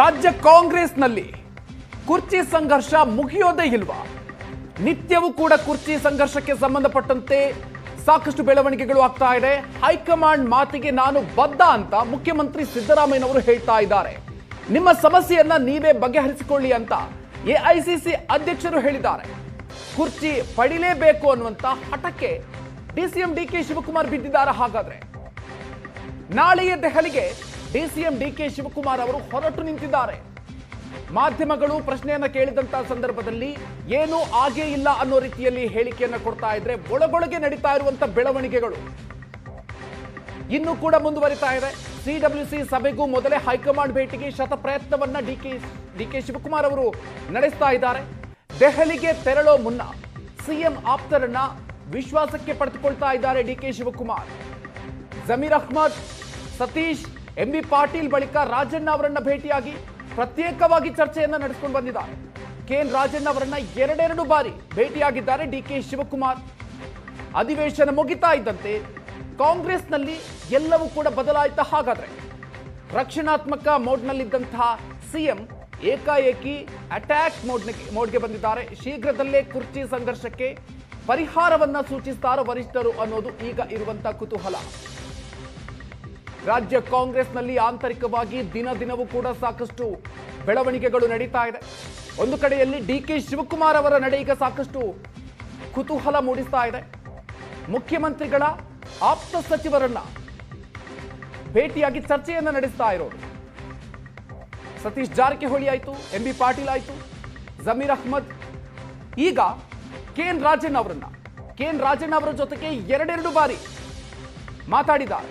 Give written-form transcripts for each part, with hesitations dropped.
ರಾಜ್ಯ ಕಾಂಗ್ರೆಸ್ನಲ್ಲಿ ಕುರ್ಚಿ ಸಂಘರ್ಷ ಮುಗಿಯೋದೇ ಇಲ್ವಾ? ನಿತ್ಯವೂ ಕೂಡ ಕುರ್ಚಿ ಸಂಘರ್ಷಕ್ಕೆ ಸಂಬಂಧಪಟ್ಟಂತೆ ಸಾಕಷ್ಟು ಬೆಳವಣಿಗೆಗಳು ಆಗ್ತಾ ಇದೆ. ಹೈಕಮಾಂಡ್ ಮಾತಿಗೆ ನಾನು ಬದ್ಧ ಅಂತ ಮುಖ್ಯಮಂತ್ರಿ ಸಿದ್ದರಾಮಯ್ಯನವರು ಹೇಳ್ತಾ ಇದ್ದಾರೆ. ನಿಮ್ಮ ಸಮಸ್ಯೆಯನ್ನ ನೀವೇ ಬಗೆಹರಿಸಿಕೊಳ್ಳಿ ಅಂತ ಎಐಸಿಸಿ ಅಧ್ಯಕ್ಷರು ಹೇಳಿದ್ದಾರೆ. ಕುರ್ಚಿ ಪಡಿಲೇಬೇಕು ಅನ್ನುವಂತ ಹಠಕ್ಕೆ ಡಿಸಿಎಂ ಡಿಕೆ ಶಿವಕುಮಾರ್ ಬಿದ್ದಿದ್ದಾರೆ. ಹಾಗಾದ್ರೆ ನಾಳೆಯ ದೆಹಲಿಗೆ ಡಿಸಿಎಂ ಡಿಕೆ ಶಿವಕುಮಾರ್ ಅವರು ಹೊರಟು ನಿಂತಿದ್ದಾರೆ. ಮಾಧ್ಯಮಗಳು ಪ್ರಶ್ನೆಯನ್ನ ಕೇಳಿದಂತ ಸಂದರ್ಭದಲ್ಲಿ ಏನೂ ಆಗೇ ಇಲ್ಲ ಅನ್ನೋ ರೀತಿಯಲ್ಲಿ ಹೇಳಿಕೆಯನ್ನ ಕೊಡ್ತಾ ಇದ್ರೆ ಒಳಗೊಳಗೆ ನಡೀತಾ ಇರುವಂತ ಬೆಳವಣಿಗೆಗಳು ಇನ್ನೂ ಕೂಡ ಮುಂದುವರಿತಾ ಇದೆ. ಸಿಡಬ್ಲ್ಯೂಸಿ ಸಭೆಗೂ ಮೊದಲೇ ಹೈಕಮಾಂಡ್ ಭೇಟಿಗೆ ಶತ ಪ್ರಯತ್ನವನ್ನ ಡಿಕೆ ಶಿವಕುಮಾರ್ ಅವರು ನಡೆಸ್ತಾ ಇದ್ದಾರೆ. ದೆಹಲಿಗೆ ತೆರಳೋ ಮುನ್ನ ಸಿಎಂ ಆಪ್ತರನ್ನ ವಿಶ್ವಾಸಕ್ಕೆ ಪಡೆದುಕೊಳ್ತಾ ಇದ್ದಾರೆ ಡಿಕೆ ಶಿವಕುಮಾರ್. ಜಮೀರ್ ಅಹ್ಮದ್, ಸತೀಶ್, ಎಂಬಿ ಪಾಟೀಲ್ ಬಳಿಕ ರಾಜಣ್ಣ ಅವರನ್ನ ಭೇಟಿಯಾಗಿ ಪ್ರತ್ಯೇಕವಾಗಿ ಚರ್ಚೆಯನ್ನ ನಡೆಸಿಕೊಂಡು ಬಂದಿದ್ದಾರೆ. ಕೆಎನ್ ರಾಜಣ್ಣ ಅವರನ್ನ ಎರಡೆರಡು ಬಾರಿ ಭೇಟಿಯಾಗಿದ್ದಾರೆ ಡಿಕೆ ಶಿವಕುಮಾರ್. ಅಧಿವೇಶನ ಮುಗಿತಾ ಇದ್ದಂತೆ ಕಾಂಗ್ರೆಸ್ನಲ್ಲಿ ಎಲ್ಲವೂ ಕೂಡ ಬದಲಾಯಿತ. ಹಾಗಾದ್ರೆ ರಕ್ಷಣಾತ್ಮಕ ಮೋಡ್ನಲ್ಲಿದ್ದಂತಹ ಸಿಎಂ ಏಕಾಏಕಿ ಅಟ್ಯಾಕ್ ಮೋಡ್ಗೆ ಬಂದಿದ್ದಾರೆ. ಶೀಘ್ರದಲ್ಲೇ ಕುರ್ಚಿ ಸಂಘರ್ಷಕ್ಕೆ ಪರಿಹಾರವನ್ನ ಸೂಚಿಸುತ್ತಾರೆ ವರಿಷ್ಠರು ಅನ್ನೋದು ಈಗ ಇರುವಂತಹ ಕುತೂಹಲ. ರಾಜ್ಯ ಕಾಂಗ್ರೆಸ್ನಲ್ಲಿ ಆಂತರಿಕವಾಗಿ ದಿನವೂ ಕೂಡ ಸಾಕಷ್ಟು ಬೆಳವಣಿಗೆಗಳು ನಡೀತಾ ಇದೆ. ಒಂದು ಕಡೆಯಲ್ಲಿ ಡಿಕೆ ಶಿವಕುಮಾರ್ ಅವರ ನಡೆ ಈಗ ಸಾಕಷ್ಟು ಕುತೂಹಲ ಮೂಡಿಸ್ತಾ ಇದೆ. ಮುಖ್ಯಮಂತ್ರಿಗಳ ಆಪ್ತ ಸಚಿವರನ್ನ ಭೇಟಿಯಾಗಿ ಚರ್ಚೆಯನ್ನ ನಡೆಸ್ತಾ ಇರೋದು. ಸತೀಶ್ ಜಾರಕಿಹೊಳಿ ಆಯ್ತು, ಎಂಬಿ ಪಾಟೀಲ್ ಆಯ್ತು, ಜಮೀರ್ ಅಹ್ಮದ್, ಈಗ ಕೆಎನ್ ರಾಜಣ್ಣ ಅವರ ಜೊತೆಗೆ ಎರಡೆರಡು ಬಾರಿ ಮಾತಾಡಿದ್ದಾರೆ.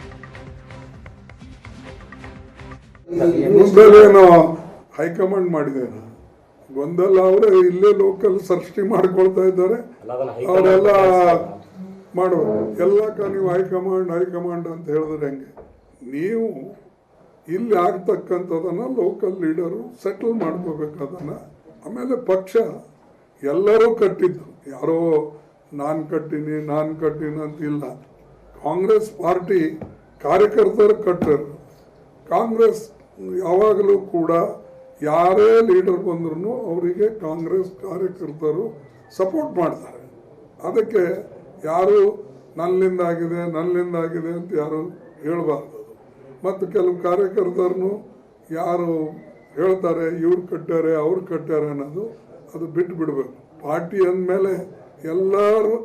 ಗೊಂದಲೇನೋ ಹೈಕಮಾಂಡ್ ಮಾಡಿದೇನೋ ಗೊಂದಲ ಅವರೇ ಇಲ್ಲೇ ಲೋಕಲ್ ಸೃಷ್ಟಿ ಮಾಡ್ಕೊಳ್ತಾ ಇದ್ದಾರೆ. ಅವರೆಲ್ಲ ಮಾಡುವ ಎಲ್ಲಕ್ಕ ನೀವು ಹೈಕಮಾಂಡ್ ಅಂತ ಹೇಳಿದ್ರೆ ಹೆಂಗೆ? ನೀವು ಇಲ್ಲಿ ಆಗ್ತಕ್ಕಂಥದನ್ನ ಲೋಕಲ್ ಲೀಡರು ಸೆಟಲ್ ಮಾಡ್ಕೋಬೇಕು. ಆಮೇಲೆ ಪಕ್ಷ ಎಲ್ಲರೂ ಕಟ್ಟಿದ್ದು, ಯಾರೋ ನಾನು ಕಟ್ಟಿನಿ ಅಂತಿಲ್ಲ. ಕಾಂಗ್ರೆಸ್ ಪಾರ್ಟಿ ಕಾರ್ಯಕರ್ತರು ಕಟ್ಟರು. ಕಾಂಗ್ರೆಸ್ ಯಾವಾಗಲೂ ಕೂಡ ಯಾರೇ ಲೀಡರ್ ಬಂದ್ರೂ ಅವರಿಗೆ ಕಾಂಗ್ರೆಸ್ ಕಾರ್ಯಕರ್ತರು ಸಪೋರ್ಟ್ ಮಾಡ್ತಾರೆ. ಅದಕ್ಕೆ ಯಾರು ನನ್ನಿಂದಾಗಿದೆ ಅಂತ ಯಾರು ಹೇಳಬಾರ್ದು. ಮತ್ತು ಕೆಲವು ಕಾರ್ಯಕರ್ತರನ್ನು ಯಾರು ಹೇಳ್ತಾರೆ ಇವ್ರು ಕಟ್ಟಾರೆ ಅವ್ರು ಕಟ್ಟಾರೆ ಅನ್ನೋದು ಅದು ಬಿಟ್ಟು ಬಿಡಬೇಕು. ಪಾರ್ಟಿ ಅಂದಮೇಲೆ ಎಲ್ಲರೂ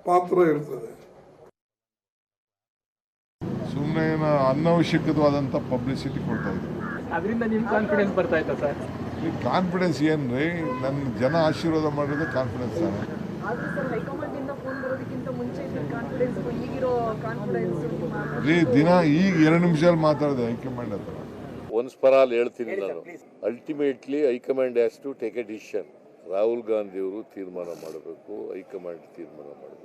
ಪಾತ್ರ ಇರ್ತದೆ. ಸುಮ್ಮನೆ ಅನವಶ್ಯಕವಾದಂಥ ಪಬ್ಲಿಸಿಟಿ ಕೊಡ್ತಾ ಇದ್ರು. ಅದರಿಂದ ನಿಮ್ಗೆ ಕಾನ್ಫಿಡೆನ್ಸ್ ಬರ್ತಾ ಇತ್ತಾ ಸರ್? ಈ ಕಾನ್ಫಿಡೆನ್ಸ್ ಏನ್ರಿ? ನನ್ನ ಜನ ಆಶೀರ್ವಾದ ಮಾಡೋದೇ ಕಾನ್ಫಿಡೆನ್ಸ್ ತಾನೆ. ರೀ ದಿನ ಈಗ 2 ನಿಮಿಷದಲ್ಲಿ ಮಾತಾಡಿದೆ ಹೈಕಮಾಂಡ್ ಹತ್ರ. ಒನ್ಸ್ ಫಾರ್ ಆಲ್ ಹೇಳ್ತೀನಿ ನಾನು, ultimately high command has to take a decision. Rahul Gandhi ಅವರು ತೀರ್ಮಾನ ಮಾಡಬೇಕು, ಹೈಕಮಾಂಡ್ ತೀರ್ಮಾನ ಮಾಡಬೇಕು.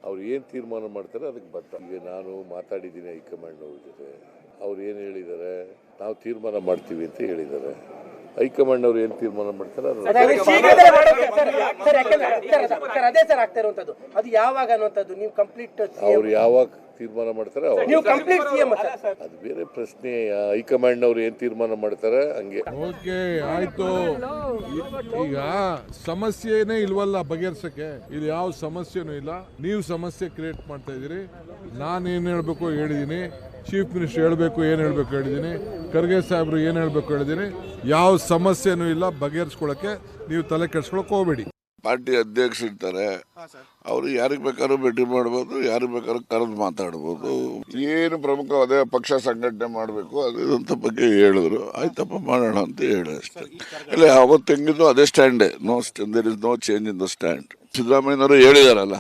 ಅವ್ರು ಏನು ತೀರ್ಮಾನ ಮಾಡ್ತಾರೆ ಅದಕ್ಕೆ ಬದ್ಧ. ಈಗ ನಾನು ಮಾತಾಡಿದ್ದೀನಿ ಹೈಕಮಾಂಡ್ ಅವ್ರ ಜೊತೆ. ಅವ್ರು ಏನು ಹೇಳಿದ್ದಾರೆ, ನಾವು ತೀರ್ಮಾನ ಮಾಡ್ತೀವಿ ಅಂತ ಹೇಳಿದ್ದಾರೆ. ಹೈಕಮಾಂಡ್ ಅವ್ರು ಏನು ತೀರ್ಮಾನ ಮಾಡ್ತಾರೆ ಅವ್ರು ಯಾವಾಗ ತೀರ್ಮಾನ ಮಾಡ್ತಾರೆ ಅದು ಬೇರೆ ಪ್ರಶ್ನೆ. ಹೈಕಮಾಂಡ್ ಅವ್ರು ಏನ್ ತೀರ್ಮಾನ ಮಾಡ್ತಾರೆ ಹಂಗೆ. ಓಕೆ ಆಯ್ತು. ಈಗ ಸಮಸ್ಯೆನೇ ಇಲ್ವಲ್ಲ ಬಗೆಹರ್ಸಕ್ಕೆ. ಇಲ್ಲಿ ಯಾವ ಸಮಸ್ಯೆನೂ ಇಲ್ಲ. ನೀವು ಸಮಸ್ಯೆ ಕ್ರಿಯೇಟ್ ಮಾಡ್ತಾ ಇದೀರಿ. ನಾನು ಏನ್ ಹೇಳ್ಬೇಕು ಹೇಳಿದೀನಿ, ಚೀಫ್ ಮಿನಿಸ್ಟರ್ ಹೇಳ್ಬೇಕು ಏನ್ ಹೇಳ್ಬೇಕು ಹೇಳಿದೀನಿ, ಖರ್ಗೆ ಸಾಹೇಬ್ರು ಏನ್ ಹೇಳ್ಬೇಕು ಹೇಳಿದೀನಿ. ಯಾವ ಸಮಸ್ಯೆನೂ ಇಲ್ಲ. ಬಗೆಹರಿಸ್ಕೊಳಕ್ಕೆ ನೀವು ತಲೆ ಕೆಡ್ಸ್ಕೊಳಕ್ ಹೋಗ್ಬೇಡಿ. ಪಾರ್ಟಿ ಅಧ್ಯಕ್ಷ ಇರ್ತಾರೆ, ಅವರು ಯಾರಿಗೆ ಬೇಕಾದ್ರೂ ಭೇಟಿ ಮಾಡ್ಬೋದು, ಯಾರಿಗೆ ಬೇಕಾದ್ರೂ ಕರೆದು ಮಾತಾಡ್ಬೋದು. ಏನು ಪ್ರಮುಖ ಅದೇ ಪಕ್ಷ ಸಂಘಟನೆ ಮಾಡಬೇಕು ಅದಂತ ಬಗ್ಗೆ ಹೇಳಿದ್ರು. ಆಯ್ತಪ್ಪ ಮಾಡೋಣ ಅಂತ ಹೇಳಿ ಅಷ್ಟೇ. ಇಲ್ಲ ಅವತ್ತು ಹೆಂಗಿದ್ರು ಅದೇ ಸ್ಟ್ಯಾಂಡೇ. There is no change in the stand. ಸಿದ್ದರಾಮಯ್ಯನವರು ಹೇಳಿದಾರಲ್ಲ,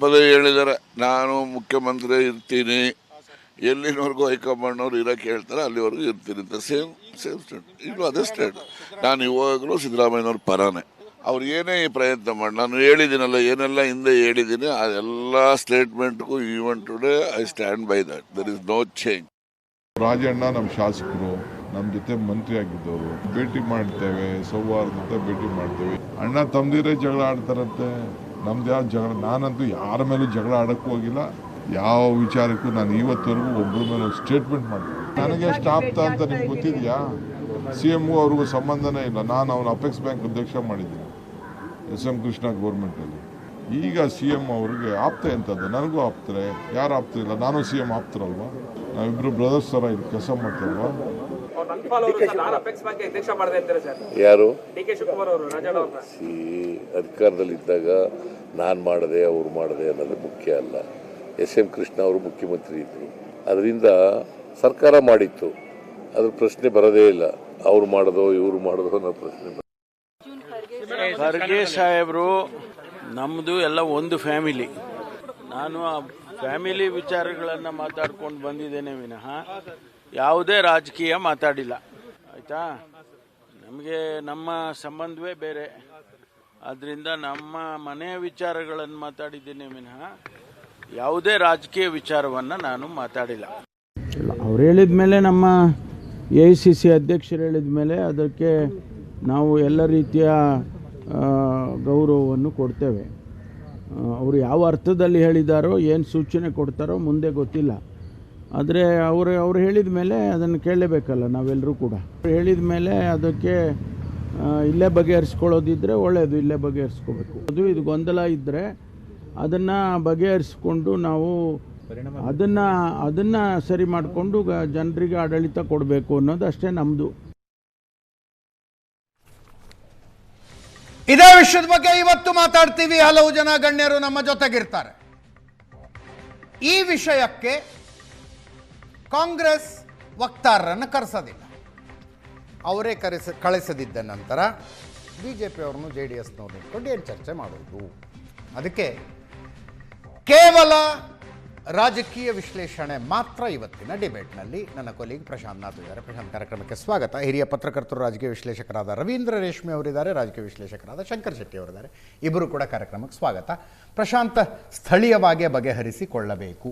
ಪದೇ ಹೇಳಿದ್ದಾರೆ, ನಾನು ಮುಖ್ಯಮಂತ್ರಿ ಇರ್ತೀನಿ, ಎಲ್ಲಿನವರೆಗೂ ಹೈಕಮಾಂಡ್ನವ್ರು ಇರೋಕ್ಕೆ ಹೇಳ್ತಾರೆ ಅಲ್ಲಿವರೆಗೂ ಇರ್ತೀನಿ ಅಂತ. Same stand. ಈಗಲೂ ಅದೇ ಸ್ಟ್ಯಾಂಡ್. ನಾನು ಇವಾಗಲೂ ಸಿದ್ದರಾಮಯ್ಯನವ್ರ ಪರಾನೇ. ಅವ್ರು ಏನೇ ಪ್ರಯತ್ನ ಮಾಡಿ, ನಾನು ಹೇಳಿದ್ದೀನಲ್ಲ ಏನೆಲ್ಲ ಹಿಂದೆ ಹೇಳಿದ್ದೀನಿ, ಅದೆಲ್ಲ ಸ್ಟೇಟ್ಮೆಂಟ್ಗೂ even today I stand by that. There is no change. Rajanna ನಮ್ಮ ಶಾಸಕರು, ನಮ್ಮ ಜೊತೆ ಮಂತ್ರಿ ಆಗಿದ್ದವರು, ಭೇಟಿ ಮಾಡ್ತೇವೆ, ಸೌಹಾರ್ದತೆ ಭೇಟಿ ಮಾಡ್ತೇವೆ. ಅಣ್ಣ ತಮ್ಮದಿರೇ ಜಗಳ ಆಡ್ತಾರಂತೆ, ನಮ್ದು ಯಾವ ಜಗಳ? ನಾನಂತೂ ಯಾರ ಮೇಲೂ ಜಗಳ ಆಡೋಕ್ಕೂ ಹೋಗಿಲ್ಲ. ಯಾವ ವಿಚಾರಕ್ಕೂ ನಾನು ಇವತ್ತವರೆಗೂ ಒಬ್ಬರ ಮೇಲೆ ಸ್ಟೇಟ್ಮೆಂಟ್ ಮಾಡ್ತೀನಿ. ನನಗೆ ಎಷ್ಟು ಆಪ್ತ ಅಂತ ನಿಮ್ಗೆ ಗೊತ್ತಿದೆಯಾ? CMಗೂ ಅವ್ರಿಗೂ ಸಂಬಂಧನೇ ಇಲ್ಲ. ನಾನು ಅವನ ಅಪೆಕ್ಸ್ ಬ್ಯಾಂಕ್ ಅಧ್ಯಕ್ಷ ಮಾಡಿದ್ದೀನಿ SM ಕೃಷ್ಣ ಗೌರ್ಮೆಂಟಲ್ಲಿ. ಈಗ CM ಅವ್ರಿಗೆ ಆಪ್ತ ಎಂಥದ್ದು, ನನಗೂ ಆಪ್ತರೆ. ಯಾರು ಆಪ್ತಿಲ್ಲ? ನಾನು CM ಆಪ್ತರಲ್ವಾ? ನಾವಿಬ್ಬರು ಬ್ರದರ್ಸ್ ಥರ ಇಲ್ಲಿ ಕೆಲಸ ಮಾಡ್ತಾರಲ್ವಾ? ಯಾರು ಅಧಿಕಾರದಲ್ಲಿದ್ದಾಗ ನಾನು ಮಾಡಿದೆ ಅವ್ರು ಮಾಡಿದೆ ಅನ್ನೋದು ಮುಖ್ಯ ಅಲ್ಲ. SM ಕೃಷ್ಣ ಅವರು ಮುಖ್ಯಮಂತ್ರಿ ಇದ್ದರು, ಅದರಿಂದ ಸರ್ಕಾರ ಮಾಡಿತ್ತು, ಅದ್ರ ಪ್ರಶ್ನೆ ಬರೋದೇ ಇಲ್ಲ. ಅವ್ರು ಮಾಡೋದು ಇವ್ರು ಮಾಡೋದು ಅನ್ನೋ ಪ್ರಶ್ನೆ. ಖರ್ಗೆ ಸಾಹೇಬರು ನಮ್ಮದು ಎಲ್ಲ ಒಂದು ಫ್ಯಾಮಿಲಿ. ನಾನು ಆ ಫ್ಯಾಮಿಲಿ ವಿಚಾರಗಳನ್ನು ಮಾತಾಡ್ಕೊಂಡು ಬಂದಿದ್ದೇನೆ ವಿನಃ ಯಾವುದೇ ರಾಜಕೀಯ ಮಾತಾಡಿಲ್ಲ. ಆಯಿತಾ? ನಮಗೆ ನಮ್ಮ ಸಂಬಂಧವೇ ಬೇರೆ, ಆದ್ದರಿಂದ ನಮ್ಮ ಮನೆಯ ವಿಚಾರಗಳನ್ನು ಮಾತಾಡಿದ್ದೇನೆ ವಿನಃ ಯಾವುದೇ ರಾಜಕೀಯ ವಿಚಾರವನ್ನು ನಾನು ಮಾತಾಡಿಲ್ಲ. ಅವ್ರು ಹೇಳಿದ ಮೇಲೆ, ನಮ್ಮ AICC ಅಧ್ಯಕ್ಷರು ಹೇಳಿದ ಮೇಲೆ ಅದಕ್ಕೆ ನಾವು ಎಲ್ಲ ರೀತಿಯ ಗೌರವವನ್ನು ಕೊಡ್ತೇವೆ. ಅವರು ಯಾವ ಅರ್ಥದಲ್ಲಿ ಹೇಳಿದಾರೋ, ಏನು ಸೂಚನೆ ಕೊಡ್ತಾರೋ ಮುಂದೆ ಗೊತ್ತಿಲ್ಲ. ಆದರೆ ಅವರು ಹೇಳಿದ ಮೇಲೆ ಅದನ್ನು ಕೇಳಲೇಬೇಕಲ್ಲ ನಾವೆಲ್ಲರೂ ಕೂಡ. ಹೇಳಿದ ಮೇಲೆ ಅದಕ್ಕೆ ಇಲ್ಲೇ ಬಗೆಹರಿಸ್ಕೊಳ್ಳೋದಿದ್ದರೆ ಒಳ್ಳೆಯದು, ಇಲ್ಲೇ ಬಗೆಹರಿಸ್ಕೋಬೇಕು. ಇದು ಗೊಂದಲ ಇದ್ದರೆ ಅದನ್ನು ಬಗೆಹರಿಸ್ಕೊಂಡು ನಾವು ಅದನ್ನು ಸರಿ ಮಾಡಿಕೊಂಡು ಜನರಿಗೆ ಆಡಳಿತ ಕೊಡಬೇಕು ಅನ್ನೋದು ಅಷ್ಟೇ ನಮ್ಮದು. ಇದೇ ವಿಷಯದ ಬಗ್ಗೆ ಇವತ್ತು ಮಾತಾಡ್ತೀವಿ. ಹಲವು ಜನ ಗಣ್ಯರು ನಮ್ಮ ಜೊತೆಗಿರ್ತಾರೆ. ಈ ವಿಷಯಕ್ಕೆ ಕಾಂಗ್ರೆಸ್ ವಕ್ತಾರರನ್ನು ಕರೆಸೋದಿಲ್ಲ. ಅವರೇ ಕಳಿಸದಿದ್ದ ನಂತರ BJP ಅವ್ರನ್ನು JDSನವ್ರನ್ನ ಇಟ್ಕೊಂಡು ಏನು ಚರ್ಚೆ ಮಾಡೋದು? ಅದಕ್ಕೆ ಕೇವಲ ರಾಜಕೀಯ ವಿಶ್ಲೇಷಣೆ ಮಾತ್ರ ಇವತ್ತಿನ ಡಿಬೇಟ್ನಲ್ಲಿ. ನನ್ನ ಕೊಲೀಗ್ ಪ್ರಶಾಂತ್ ನಾಥ್ ಇದ್ದಾರೆ. ಪ್ರಶಾಂತ್, ಕಾರ್ಯಕ್ರಮಕ್ಕೆ ಸ್ವಾಗತ. ಹಿರಿಯ ಪತ್ರಕರ್ತರು, ರಾಜಕೀಯ ವಿಶ್ಲೇಷಕರಾದ ರವೀಂದ್ರ ರೇಷ್ಮೆ ಅವರಿದ್ದಾರೆ, ರಾಜಕೀಯ ವಿಶ್ಲೇಷಕರಾದ ಶಂಕರ್ ಶೆಟ್ಟಿ ಅವರಿದ್ದಾರೆ. ಇಬ್ಬರು ಕೂಡ ಕಾರ್ಯಕ್ರಮಕ್ಕೆ ಸ್ವಾಗತ. ಪ್ರಶಾಂತ್, ಸ್ಥಳೀಯವಾಗಿ ಬಗೆಹರಿಸಿಕೊಳ್ಳಬೇಕು,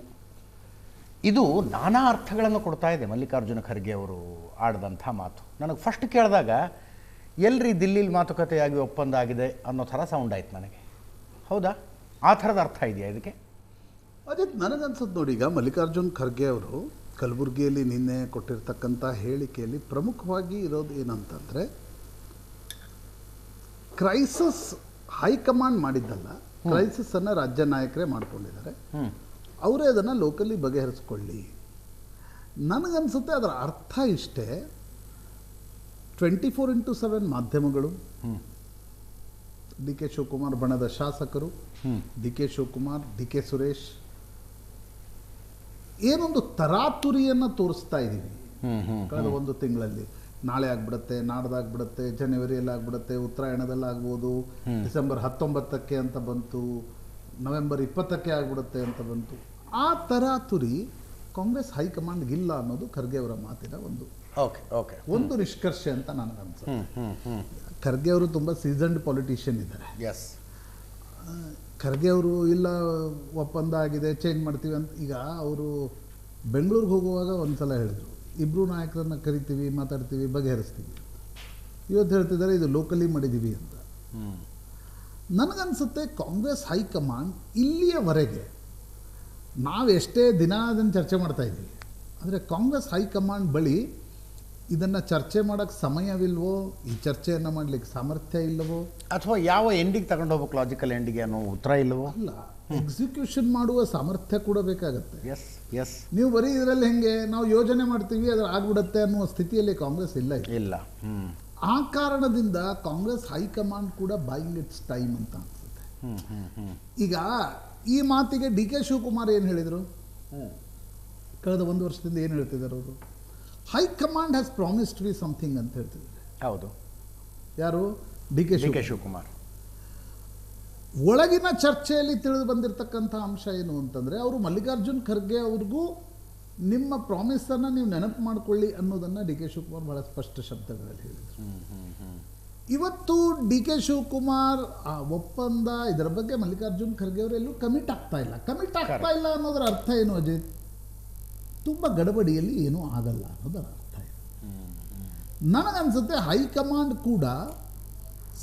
ಇದು ನಾನಾ ಅರ್ಥಗಳನ್ನು ಕೊಡ್ತಾ ಇದೆ. ಮಲ್ಲಿಕಾರ್ಜುನ ಖರ್ಗೆ ಅವರು ಆಡಿದಂಥ ಮಾತು ನನಗೆ ಫಸ್ಟ್ ಕೇಳಿದಾಗ ಎಲ್ರಿ ದಿಲ್ಲಿಲಿ ಮಾತುಕತೆಯಾಗಿ ಒಪ್ಪಂದ ಆಗಿದೆ ಅನ್ನೋ ಥರ ಸೌಂಡ್ ಆಯ್ತು ನನಗೆ. ಹೌದಾ? ಆ ಥರದ ಅರ್ಥ ಇದೆಯಾ ಇದಕ್ಕೆ? ಅದೇ ನನಗನ್ಸುತ್ತೆ ನೋಡಿ. ಈಗ ಮಲ್ಲಿಕಾರ್ಜುನ್ ಖರ್ಗೆ ಅವರು ಕಲಬುರಗಿಯಲ್ಲಿ ನಿನ್ನೆ ಕೊಟ್ಟಿರ್ತಕ್ಕಂಥ ಹೇಳಿಕೆಯಲ್ಲಿ ಪ್ರಮುಖವಾಗಿ ಇರೋದು ಏನಂತಂದರೆ, ಕ್ರೈಸಿಸ್ ಹೈಕಮಾಂಡ್ ಮಾಡಿದ್ದಲ್ಲ, ಕ್ರೈಸಿಸನ್ನು ರಾಜ್ಯ ನಾಯಕರೇ ಮಾಡ್ಕೊಂಡಿದ್ದಾರೆ, ಅವರೇ ಅದನ್ನು ಲೋಕಲಿ ಬಗೆಹರಿಸ್ಕೊಳ್ಳಿ. ನನಗನ್ಸುತ್ತೆ ಅದರ ಅರ್ಥ ಇಷ್ಟೇ. 24x7 ಮಾಧ್ಯಮಗಳು, DK ಶಿವಕುಮಾರ್ ಬಣದ ಶಾಸಕರು, DK ಶಿವಕುಮಾರ್, DK ಸುರೇಶ್, ಏನೊಂದು ತರಾತುರಿಯನ್ನು ತೋರಿಸ್ತಾ ಇದ್ದೀವಿ ಕಳೆದ ಒಂದು ತಿಂಗಳಲ್ಲಿ. ನಾಳೆ ಆಗ್ಬಿಡುತ್ತೆ, ನಾಡ್ದಾಗ್ಬಿಡುತ್ತೆ, ಜನವರಿಯಲ್ಲಿ ಆಗ್ಬಿಡುತ್ತೆ, ಉತ್ತರಾಯಣದಲ್ಲಿ ಆಗ್ಬೋದು, ಡಿಸೆಂಬರ್ 19ಕ್ಕೆ ಅಂತ ಬಂತು, ನವೆಂಬರ್ 20ಕ್ಕೆ ಆಗ್ಬಿಡುತ್ತೆ ಅಂತ ಬಂತು. ಆ ತರಾತುರಿ ಕಾಂಗ್ರೆಸ್ ಹೈಕಮಾಂಡ್ಗಿಲ್ಲ ಅನ್ನೋದು ಖರ್ಗೆ ಅವರ ಮಾತಿನ ಒಂದು ನಿಷ್ಕರ್ಷೆ ಅಂತ ನನಗನ್ಸುತ್ತೆ. ಖರ್ಗೆ ಅವರು ತುಂಬ ಸೀಸನ್ಡ್ ಪೊಲಿಟಿಷಿಯನ್ ಇದ್ದಾರೆ. ಎಸ್, ಖರ್ಗೆ ಅವರು ಇಲ್ಲ ಒಪ್ಪಂದ ಆಗಿದೆ ಚೇಂಜ್ ಮಾಡ್ತೀವಿ ಅಂತ. ಈಗ ಅವರು ಬೆಂಗಳೂರಿಗೆ ಹೋಗುವಾಗ ಒಂದು ಸಲ ಹೇಳಿದರು, ಇಬ್ಬರು ನಾಯಕರನ್ನು ಕರಿತೀವಿ, ಮಾತಾಡ್ತೀವಿ, ಬಗೆಹರಿಸ್ತೀವಿ ಅಂತ. ಇವತ್ತು ಹೇಳ್ತಿದ್ದಾರೆ ಇದು ಲೋಕಲಿ ಮಾಡಿದ್ದೀವಿ ಅಂತ. ನನಗನ್ಸುತ್ತೆ ಕಾಂಗ್ರೆಸ್ ಹೈಕಮಾಂಡ್ ಇಲ್ಲಿಯವರೆಗೆ ನಾವೆಷ್ಟೇ ದಿನ ಅದನ್ನು ಚರ್ಚೆ ಮಾಡ್ತಾ ಇದ್ದೀವಿ, ಆದರೆ ಕಾಂಗ್ರೆಸ್ ಹೈಕಮಾಂಡ್ ಬಳಿ ಇದನ್ನು ಚರ್ಚೆ ಮಾಡೋಕ್ಕೆ ಸಮಯವಿಲ್ವೋ, ಈ ಚರ್ಚೆಯನ್ನು ಮಾಡಲಿಕ್ಕೆ ಸಾಮರ್ಥ್ಯ ಇಲ್ಲವೋ, ಅಥವಾ ಯಾವ ಎಂಡಿಗೆ ತಗೊಂಡು ಹೋಗ್ಬೇಕು, ಲಾಜಿಕಲ್ ಎಂಡಿಗೆ ಅನ್ನೋ ಉತ್ತರ ಇಲ್ಲವೋ? ಅಲ್ಲ, ಎಕ್ಸಿಕ್ಯೂಷನ್ ಮಾಡುವ ಸಾಮರ್ಥ್ಯ ಕೂಡ ಬೇಕಾಗತ್ತೆ. ಎಸ್ ಎಸ್, ನೀವು ಬರೀ ಇದರಲ್ಲಿ ಹೆಂಗೆ ನಾವು ಯೋಜನೆ ಮಾಡ್ತೀವಿ ಅದರ ಆಗ್ಬಿಡುತ್ತೆ ಅನ್ನುವ ಸ್ಥಿತಿಯಲ್ಲಿ ಕಾಂಗ್ರೆಸ್ ಇಲ್ಲ. ಆ ಕಾರಣದಿಂದ ಕಾಂಗ್ರೆಸ್ ಹೈಕಮಾಂಡ್ ಕೂಡ ಬೈಯಿಂಗ್ ಇಟ್ಸ್ ಟೈಮ್ ಅಂತ ಅನ್ಸುತ್ತೆ. ಈಗ ಈ ಮಾತಿಗೆ DK ಶಿವಕುಮಾರ್ ಏನು ಹೇಳಿದರು? ಕಳೆದ ಒಂದು ವರ್ಷದಿಂದ ಏನು ಹೇಳ್ತಿದ್ದಾರೆ ಅವರು? High command has promised we something ಅಂತ ಹೇಳ್ತಿದ್ದಾರೆ. ಹೌದು. ಯಾರು? DK ಶಿವಕುಮಾರ್. ಒಳಗಿನ ಚರ್ಚೆಯಲ್ಲಿ ತಿಳಿದು ಬಂದಿರತಕ್ಕಂಥ ಅಂಶ ಏನು ಅಂತಂದರೆ, ಅವರು ಮಲ್ಲಿಕಾರ್ಜುನ್ ಖರ್ಗೆ ಅವ್ರಿಗೂ ನಿಮ್ಮ ಪ್ರಾಮಿಸನ್ನು ನೀವು ನೆನಪು ಮಾಡಿಕೊಳ್ಳಿ ಅನ್ನೋದನ್ನು DK ಶಿವಕುಮಾರ್ ಬಹಳ ಸ್ಪಷ್ಟ ಶಬ್ದಗಳಲ್ಲಿ ಹೇಳಿದರು. ಇವತ್ತು DK ಶಿವಕುಮಾರ್ ಆ ಒಪ್ಪಂದ ಇದರ ಬಗ್ಗೆ ಮಲ್ಲಿಕಾರ್ಜುನ್ ಖರ್ಗೆ ಅವರೆಲ್ಲೂ ಕಮಿಟ್ ಆಗ್ತಾ ಇಲ್ಲ ಅನ್ನೋದರ ಅರ್ಥ ಏನು ಅಜಿತ್? ತುಂಬ ಗಡಬಡಿಯಲ್ಲಿ ಏನೂ ಆಗಲ್ಲ ಅನ್ನೋದರ ಅರ್ಥ ಇದೆ. ನನಗನ್ಸುತ್ತೆ ಹೈಕಮಾಂಡ್ ಕೂಡ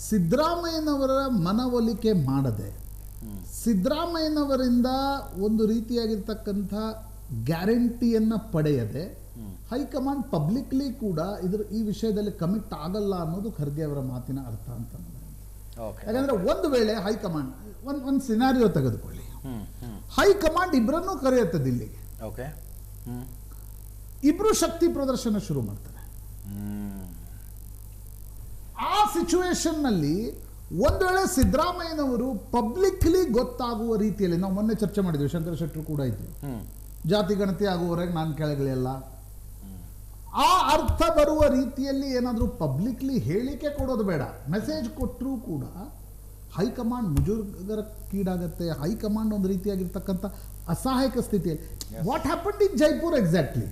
ಸಿದ್ದರಾಮಯ್ಯನವರ ಮನವೊಲಿಕೆ ಮಾಡದೆ, ಸಿದ್ದರಾಮಯ್ಯನವರಿಂದ ಒಂದು ರೀತಿಯಾಗಿರ್ತಕ್ಕಂಥ ಗ್ಯಾರಂಟಿಯನ್ನು ಪಡೆಯದೆ ಹೈಕಮಾಂಡ್ ಪಬ್ಲಿಕ್ಲಿ ಕೂಡ ಈ ವಿಷಯದಲ್ಲಿ ಕಮಿಟ್ ಆಗಲ್ಲ ಅನ್ನೋದು ಖರ್ಗೆ ಅವರ ಮಾತಿನ ಅರ್ಥ ಅಂತ ಯಾಕಂದ್ರೆ ಒಂದು ವೇಳೆ ಹೈಕಮಾಂಡ್ ಒಂದು ಸಿನಾರಿಯೋ ತೆಗೆದುಕೊಳ್ಳಿ, ಹೈಕಮಾಂಡ್ ಇಬ್ಬರನ್ನೂ ಕರೆಯುತ್ತೆ ದಿಲ್ಲಿಗೆ, ಇಬ್ರು ಶಕ್ತಿ ಪ್ರದರ್ಶನ ಶುರು ಮಾಡ್ತಾರೆ. ಆ ಸಿಚುವೇಶನ್ ನಲ್ಲಿ ಒಂದು ವೇಳೆ ಸಿದ್ದರಾಮಯ್ಯನವರು ಪಬ್ಲಿಕ್ಲಿ ಗೊತ್ತಾಗುವ ರೀತಿಯಲ್ಲಿ, ನಾವು ಮೊನ್ನೆ ಚರ್ಚೆ ಮಾಡಿದ್ವಿ, ಶಂಕರ ಶೆಟ್ಟರು ಕೂಡ ಇದ್ರು, ಜಾತಿ ಗಣತಿ ಆಗುವವರೆಗೆ ನಾನು ಕೆಳಗಿಳಿಯಲ್ಲ, ಆ ಅರ್ಥ ಬರುವ ರೀತಿಯಲ್ಲಿ ಏನಾದರೂ ಪಬ್ಲಿಕ್ಲಿ ಹೇಳಿಕೆ ಕೊಡೋದು ಬೇಡ, ಮೆಸೇಜ್ ಕೊಟ್ಟರೂ ಕೂಡ ಹೈಕಮಾಂಡ್ ಮುಜುಗರಕ್ಕೀಡಾಗತ್ತೆ. ಹೈಕಮಾಂಡ್ ಒಂದು ರೀತಿಯಾಗಿರ್ತಕ್ಕಂಥ ಅಸಹಾಯಕ ಸ್ಥಿತಿಯಲ್ಲಿ. What happened in Jaipur exactly?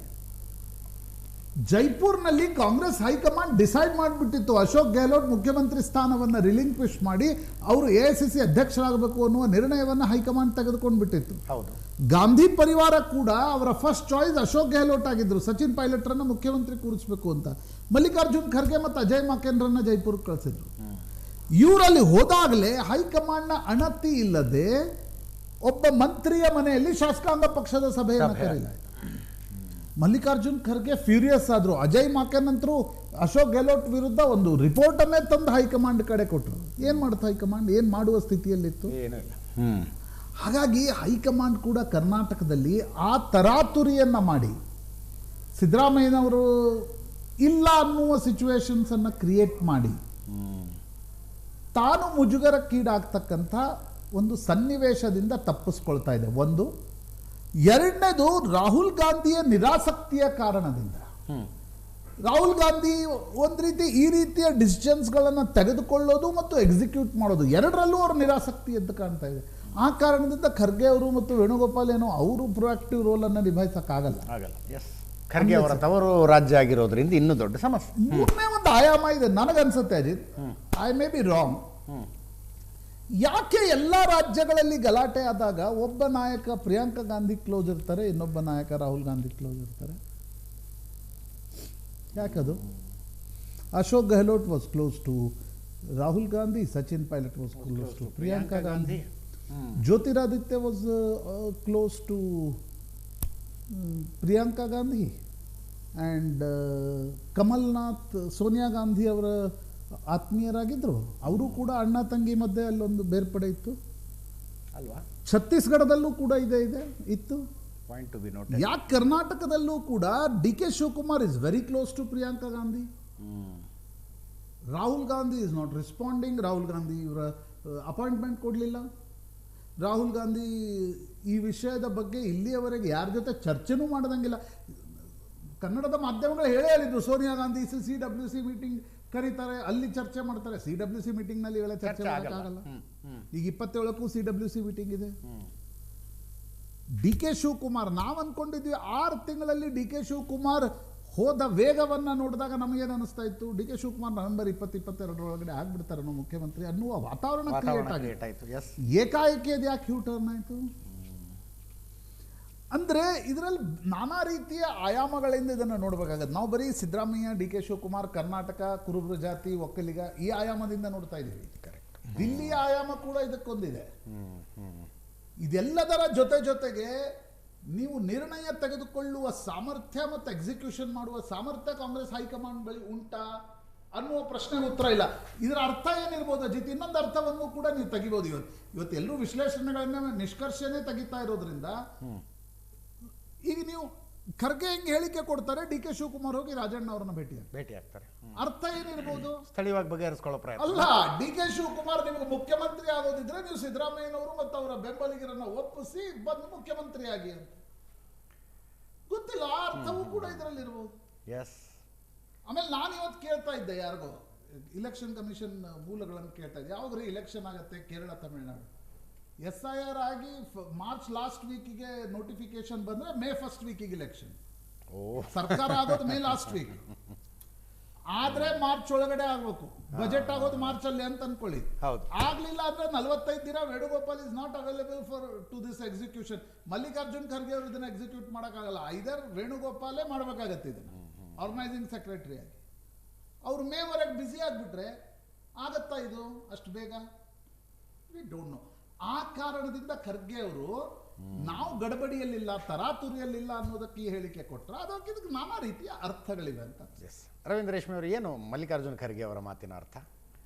ಜೈಪುರ್ನಲ್ಲಿ ಕಾಂಗ್ರೆಸ್ ಹೈಕಮಾಂಡ್ ಡಿಸೈಡ್ ಮಾಡಿಬಿಟ್ಟಿತ್ತು, ಅಶೋಕ್ ಗೆಹ್ಲೋಟ್ ಮುಖ್ಯಮಂತ್ರಿ ಸ್ಥಾನವನ್ನು ರಿಲಿಂಕ್ವಿಶ್ ಮಾಡಿ ಅವರು AICC ಅಧ್ಯಕ್ಷರಾಗಬೇಕು ಅನ್ನುವ ನಿರ್ಣಯವನ್ನು ಹೈಕಮಾಂಡ್ ತೆಗೆದುಕೊಂಡು ಬಿಟ್ಟಿತ್ತು. ಗಾಂಧಿ ಪರಿವಾರ ಕೂಡ ಅವರ ಫಸ್ಟ್ ಚಾಯ್ಸ್ ಅಶೋಕ್ ಗೆಹ್ಲೋಟ್ ಆಗಿದ್ರು, ಸಚಿನ್ ಪೈಲಟ್ರನ್ನ ಮುಖ್ಯಮಂತ್ರಿ ಕೂರಿಸಬೇಕು ಅಂತ. ಮಲ್ಲಿಕಾರ್ಜುನ್ ಖರ್ಗೆ ಮತ್ತು ಅಜಯ್ ಮಾಕೆನ್ರನ್ನ ಜೈಪುರ್ಗೆ ಕಳಿಸಿದ್ರು. ಇವರಲ್ಲಿ ಹೋದಾಗಲೇ ಹೈಕಮಾಂಡ್ನ ಅಣತಿ ಇಲ್ಲದೆ ಒಬ್ಬ ಮಂತ್ರಿಯ ಮನೆಯಲ್ಲಿ ಶಾಸಕಾಂಗ ಪಕ್ಷದ ಸಭೆಯನ್ನು ಕರೆಯಲಾಯಿತು. ಮಲ್ಲಿಕಾರ್ಜುನ್ ಖರ್ಗೆ ಫ್ಯೂರಿಯಸ್ ಆದ್ರು. ಅಜಯ್ ಮಾಕೆನ್ ಅಂತರೂ ಅಶೋಕ್ ಗೆಹ್ಲೋಟ್ ವಿರುದ್ಧ ಒಂದು ರಿಪೋರ್ಟ್ ಅನ್ನೇ ತಂದು ಹೈಕಮಾಂಡ್ ಕಡೆ ಕೊಟ್ಟರು. ಏನ್ ಮಾಡುತ್ತೆ ಹೈಕಮಾಂಡ್? ಏನ್ ಮಾಡುವ ಸ್ಥಿತಿಯಲ್ಲಿತ್ತು? ಹಾಗಾಗಿ ಹೈಕಮಾಂಡ್ ಕೂಡ ಕರ್ನಾಟಕದಲ್ಲಿ ಆ ತರಾತುರಿಯನ್ನ ಮಾಡಿ ಸಿದ್ದರಾಮಯ್ಯನವರು ಇಲ್ಲ ಅನ್ನುವ ಸಿಚುವೇಶನ್ಸ್ ಅನ್ನ ಕ್ರಿಯೇಟ್ ಮಾಡಿ ತಾನು ಮುಜುಗರಕ್ಕೀಡಾಗ್ತಕ್ಕಂಥ ಒಂದು ಸನ್ನಿವೇಶದಿಂದ ತಪ್ಪಿಸ್ಕೊಳ್ತಾ ಇದೆ. ಒಂದು. ಎರಡನೇದು, ರಾಹುಲ್ ಗಾಂಧಿಯ ನಿರಾಸಕ್ತಿಯ ಕಾರಣದಿಂದ. ರಾಹುಲ್ ಗಾಂಧಿ ಒಂದು ರೀತಿ ಈ ರೀತಿಯ ಡಿಸಿಷನ್ಸ್ಗಳನ್ನು ತೆಗೆದುಕೊಳ್ಳೋದು ಮತ್ತು ಎಕ್ಸಿಕ್ಯೂಟ್ ಮಾಡೋದು ಎರಡರಲ್ಲೂ ಅವರು ನಿರಾಸಕ್ತಿ ಎದ್ದು ಕಾಣ್ತಾ ಇದೆ. ಆ ಕಾರಣದಿಂದ ಖರ್ಗೆ ಅವರು ಮತ್ತು ವೇಣುಗೋಪಾಲ್ ಏನೋ ಅವರು ಪ್ರೊಆಕ್ಟಿವ್ ರೋಲ್ ಅನ್ನು ನಿಭಾಯಿಸಕ್ಕಾಗಲ್ಲ. ಖರ್ಗೆ ಅವರ ತವರು ರಾಜ್ಯ ಆಗಿರೋದ್ರಿಂದ ಇನ್ನೂ ದೊಡ್ಡ ಸಮಸ್ಯೆ. ಮೂರನೇ ಒಂದು ಆಯಾಮ ಇದೆ ನನಗನ್ಸುತ್ತೆ Ajit, I may be wrong. ಯಾಕೆ ಎಲ್ಲ ರಾಜ್ಯಗಳಲ್ಲಿ ಗಲಾಟೆ ಆದಾಗ ಒಬ್ಬ ನಾಯಕ ಪ್ರಿಯಾಂಕಾ ಗಾಂಧಿ ಕ್ಲೋಸ್ ಇರ್ತಾರೆ, ಇನ್ನೊಬ್ಬ ನಾಯಕ ರಾಹುಲ್ ಗಾಂಧಿ ಕ್ಲೋಸ್ ಇರ್ತಾರೆ? ಯಾಕದು? Ashok Gehlot was close to Rahul Gandhi, Sachin Pilot was close to Priyanka Gandhi, Jyotiraditya was close to Priyanka Gandhi, and Kamalnath Sonia Gandhi ಅವರ ಆತ್ಮೀಯರಾಗಿದ್ದರು. ಅವರು ಕೂಡ ಅಣ್ಣ ತಂಗಿ ಮಧ್ಯೆ ಅಲ್ಲೊಂದು ಬೇರ್ಪಡೆ ಇತ್ತು ಅಲ್ವಾ? ಛತ್ತೀಸ್ಗಢದಲ್ಲೂ ಕೂಡ ಇತ್ತು. Point to be note. ಯಾಕೆ ಕರ್ನಾಟಕದಲ್ಲೂ ಕೂಡ DK Shivakumar is very close to Priyanka Gandhi, Rahul Gandhi is not responding. Rahul Gandhi ಇವರ ಅಪಾಯಿಂಟ್ಮೆಂಟ್ ಕೊಡಲಿಲ್ಲ. ರಾಹುಲ್ ಗಾಂಧಿ ಈ ವಿಷಯದ ಬಗ್ಗೆ ಇಲ್ಲಿಯವರೆಗೆ ಯಾರ ಜೊತೆ ಚರ್ಚೆನೂ ಮಾಡದಂಗಿಲ್ಲ. ಕನ್ನಡದ ಮಾಧ್ಯಮಗಳು ಹೇಳಿದ್ರು ಸೋನಿಯಾ ಗಾಂಧಿ CWC ಮೀಟಿಂಗ್ ಕರೀತಾರೆ, ಅಲ್ಲಿ ಚರ್ಚೆ ಮಾಡ್ತಾರೆ. CWC ಮೀಟಿಂಗ್ನಲ್ಲಿ ಇವೆಲ್ಲ ಚರ್ಚೆ ಮಾಡೋಕ್ಕಾಗಲ್ಲ. ಈಗ 27ಕ್ಕೂ CWC ಮೀಟಿಂಗ್ ಇದೆ. DK ಶಿವಕುಮಾರ್, ನಾವು ಅನ್ಕೊಂಡಿದ್ವಿ 6 ತಿಂಗಳಲ್ಲಿ DK ಶಿವಕುಮಾರ್ ಹೋದ ವೇಗವನ್ನು ನೋಡಿದಾಗ ನಮಗೇನು ಅನಿಸ್ತಾ ಇತ್ತು, DK ಶಿವಕುಮಾರ್ ನವೆಂಬರ್ 2022 ಒಳಗಡೆ ಆಗ್ಬಿಡ್ತಾರೆ ಅನ್ನೋ ಮುಖ್ಯಮಂತ್ರಿ ಅನ್ನುವ ವಾತಾವರಣ ಕ್ರಿಯೇಟ್ ಆಯಿತು. ಏಕಾಏಕಿ ಅದು ಯಾಕೆ ಹ್ಯೂ ಟರ್ನ್ ಆಯಿತು ಅಂದರೆ ಇದರಲ್ಲಿ ನಾನಾ ರೀತಿಯ ಆಯಾಮಗಳಿಂದ ಇದನ್ನು ನೋಡಬೇಕಾಗತ್ತೆ. ನಾವು ಬರೀ ಸಿದ್ದರಾಮಯ್ಯ, DK ಶಿವಕುಮಾರ್, ಕರ್ನಾಟಕ, ಕುರುಬರ ಜಾತಿ, ಒಕ್ಕಲಿಗ ಈ ಆಯಾಮದಿಂದ ನೋಡ್ತಾ ಇದ್ದೀವಿ. ದಿಲ್ಲಿಯ ಆಯಾಮ ಕೂಡ ಇದಕ್ಕೊಂದಿದೆ. ಇದೆಲ್ಲದರ ಜೊತೆಗೆ ನೀವು ನಿರ್ಣಯ ತೆಗೆದುಕೊಳ್ಳುವ ಸಾಮರ್ಥ್ಯ ಮತ್ತು ಎಕ್ಸಿಕ್ಯೂಷನ್ ಮಾಡುವ ಸಾಮರ್ಥ್ಯ ಕಾಂಗ್ರೆಸ್ ಹೈಕಮಾಂಡ್ ಬಳಿ ಉಂಟಾ ಅನ್ನುವ ಪ್ರಶ್ನೆಗೆ ಉತ್ತರ ಇಲ್ಲ. ಇದರ ಅರ್ಥ ಏನಿರ್ಬೋದು ಅಜಿತ್? ಇನ್ನೊಂದು ಅರ್ಥವನ್ನು ಕೂಡ ನೀವು ತೆಗಿಬೋದು. ಇವತ್ತು ಎಲ್ಲರೂ ವಿಶ್ಲೇಷಣೆಗಳನ್ನ ನಿಷ್ಕರ್ಷಣೆ ತೆಗಿತಾ ಇರೋದ್ರಿಂದ ಈಗ ನೀವು ಖರ್ಗೆ ಹೆಂಗೆ ಹೇಳಿಕೆ ಕೊಡ್ತಾರೆ, DK ಶಿವಕುಮಾರ್ ಹೋಗಿ ರಾಜಣ್ಣ ಅವರನ್ನ ಭೇಟಿ ಆಗ್ತಾರೆ. ಅರ್ಥ ಏನಿರ್ಬೋದು? ಸ್ಥಳೀಯವಾಗಿ ಬಗೆಹರಿಸಿಕೊಳ್ಳೋ ಪ್ರಯತ್ನ ಅಲ್ಲ. DK ಶಿವಕುಮಾರ್ ನಿಮಗೆ ಮುಖ್ಯಮಂತ್ರಿ ಆಗೋದಿದ್ರೆ ನೀವು ಸಿದ್ದರಾಮಯ್ಯನವರು ಮತ್ತು ಅವರ ಬೆಂಬಲಿಗರನ್ನ ಒಪ್ಪಿಸಿ ಬಂದು ಮುಖ್ಯಮಂತ್ರಿ ಆಗಿ ಅಂತ. ಗೊತ್ತಿಲ್ಲ, ಅರ್ಥವೂ ಕೂಡ ಇದರಲ್ಲಿ ಇರ್ಬೋದು. ಆಮೇಲೆ ನಾನು ಇವತ್ತು ಕೇಳ್ತಾ ಇದ್ದೆ, ಯಾರಿಗೋ ಇಲೆಕ್ಷನ್ ಕಮಿಷನ್ ಮೂಲಗಳನ್ನು ಕೇಳ್ತಾ ಇದ್ದೆ, ಯಾವಾಗ್ರಿ ಇಲೆಕ್ಷನ್ ಆಗತ್ತೆ ಕೇರಳ ತಮಿಳುನಾಡು? SIR ಆಗಿ ಮಾರ್ಚ್ ಲಾಸ್ಟ್ ವೀಕಿಗೆ ನೋಟಿಫಿಕೇಶನ್ ಬಂದ್ರೆ ಮೇ ಫಸ್ಟ್ ವೀಕಿಗೆ ಇಲೆಕ್ಷನ್. ಸರ್ಕಾರ ಆಗೋದು ಮೇ ಲಾಸ್ಟ್ ವೀಕ್, ಆದ್ರೆ ಮಾರ್ಚ್ ಒಳಗಡೆ ಆಗ್ಬೇಕು. ಬಜೆಟ್ ಆಗೋದು ಮಾರ್ಚ್ ಅಲ್ಲಿ ಅಂತ ಅನ್ಕೊಳ್ಳಿ. ಆಗ್ಲಿಲ್ಲ ಅಂದ್ರೆ 45 ದಿನ Venugopal is not available for to this execution. Mallikarjun Kharge ಅವರು ಇದನ್ನ ಎಕ್ಸಿಕ್ಯೂಟ್ ಮಾಡೋಕ್ಕಾಗಲ್ಲ. ಐದರ್ ವೇಣುಗೋಪಾಲೇ ಮಾಡಬೇಕಾಗತ್ತೆ ಇದನ್ನ ಆರ್ಗನೈಸಿಂಗ್ ಸೆಕ್ರೆಟರಿ ಆಗಿ. ಅವ್ರು ಮೇವರೆಗೆ ಬ್ಯುಸಿ ಆಗಿಬಿಟ್ರೆ ಆಗತ್ತಾ ಇದು ಅಷ್ಟು ಬೇಗ? We don't know. ಆ ಕಾರಣದಿಂದ ಖರ್ಗೆ ಅವರು ನಾವು ಗಡಬಡಿಯಲ್ಲಿಲ್ಲ, ತರಾತುರಿಯಲ್ಲಿಲ್ಲ ಅನ್ನೋದಕ್ಕೆ ಈ ಹೇಳಿಕೆ ಕೊಟ್ಟರೆ ಅದಕ್ಕೆ ನಾನಾ ರೀತಿಯ ಅರ್ಥಗಳಿವೆ ಅಂತ. ರವೀಂದ್ರ ರೇಷ್ಮೆ ಅವರು, ಏನು ಮಲ್ಲಿಕಾರ್ಜುನ್ ಖರ್ಗೆ ಅವರ ಮಾತಿನ ಅರ್ಥ?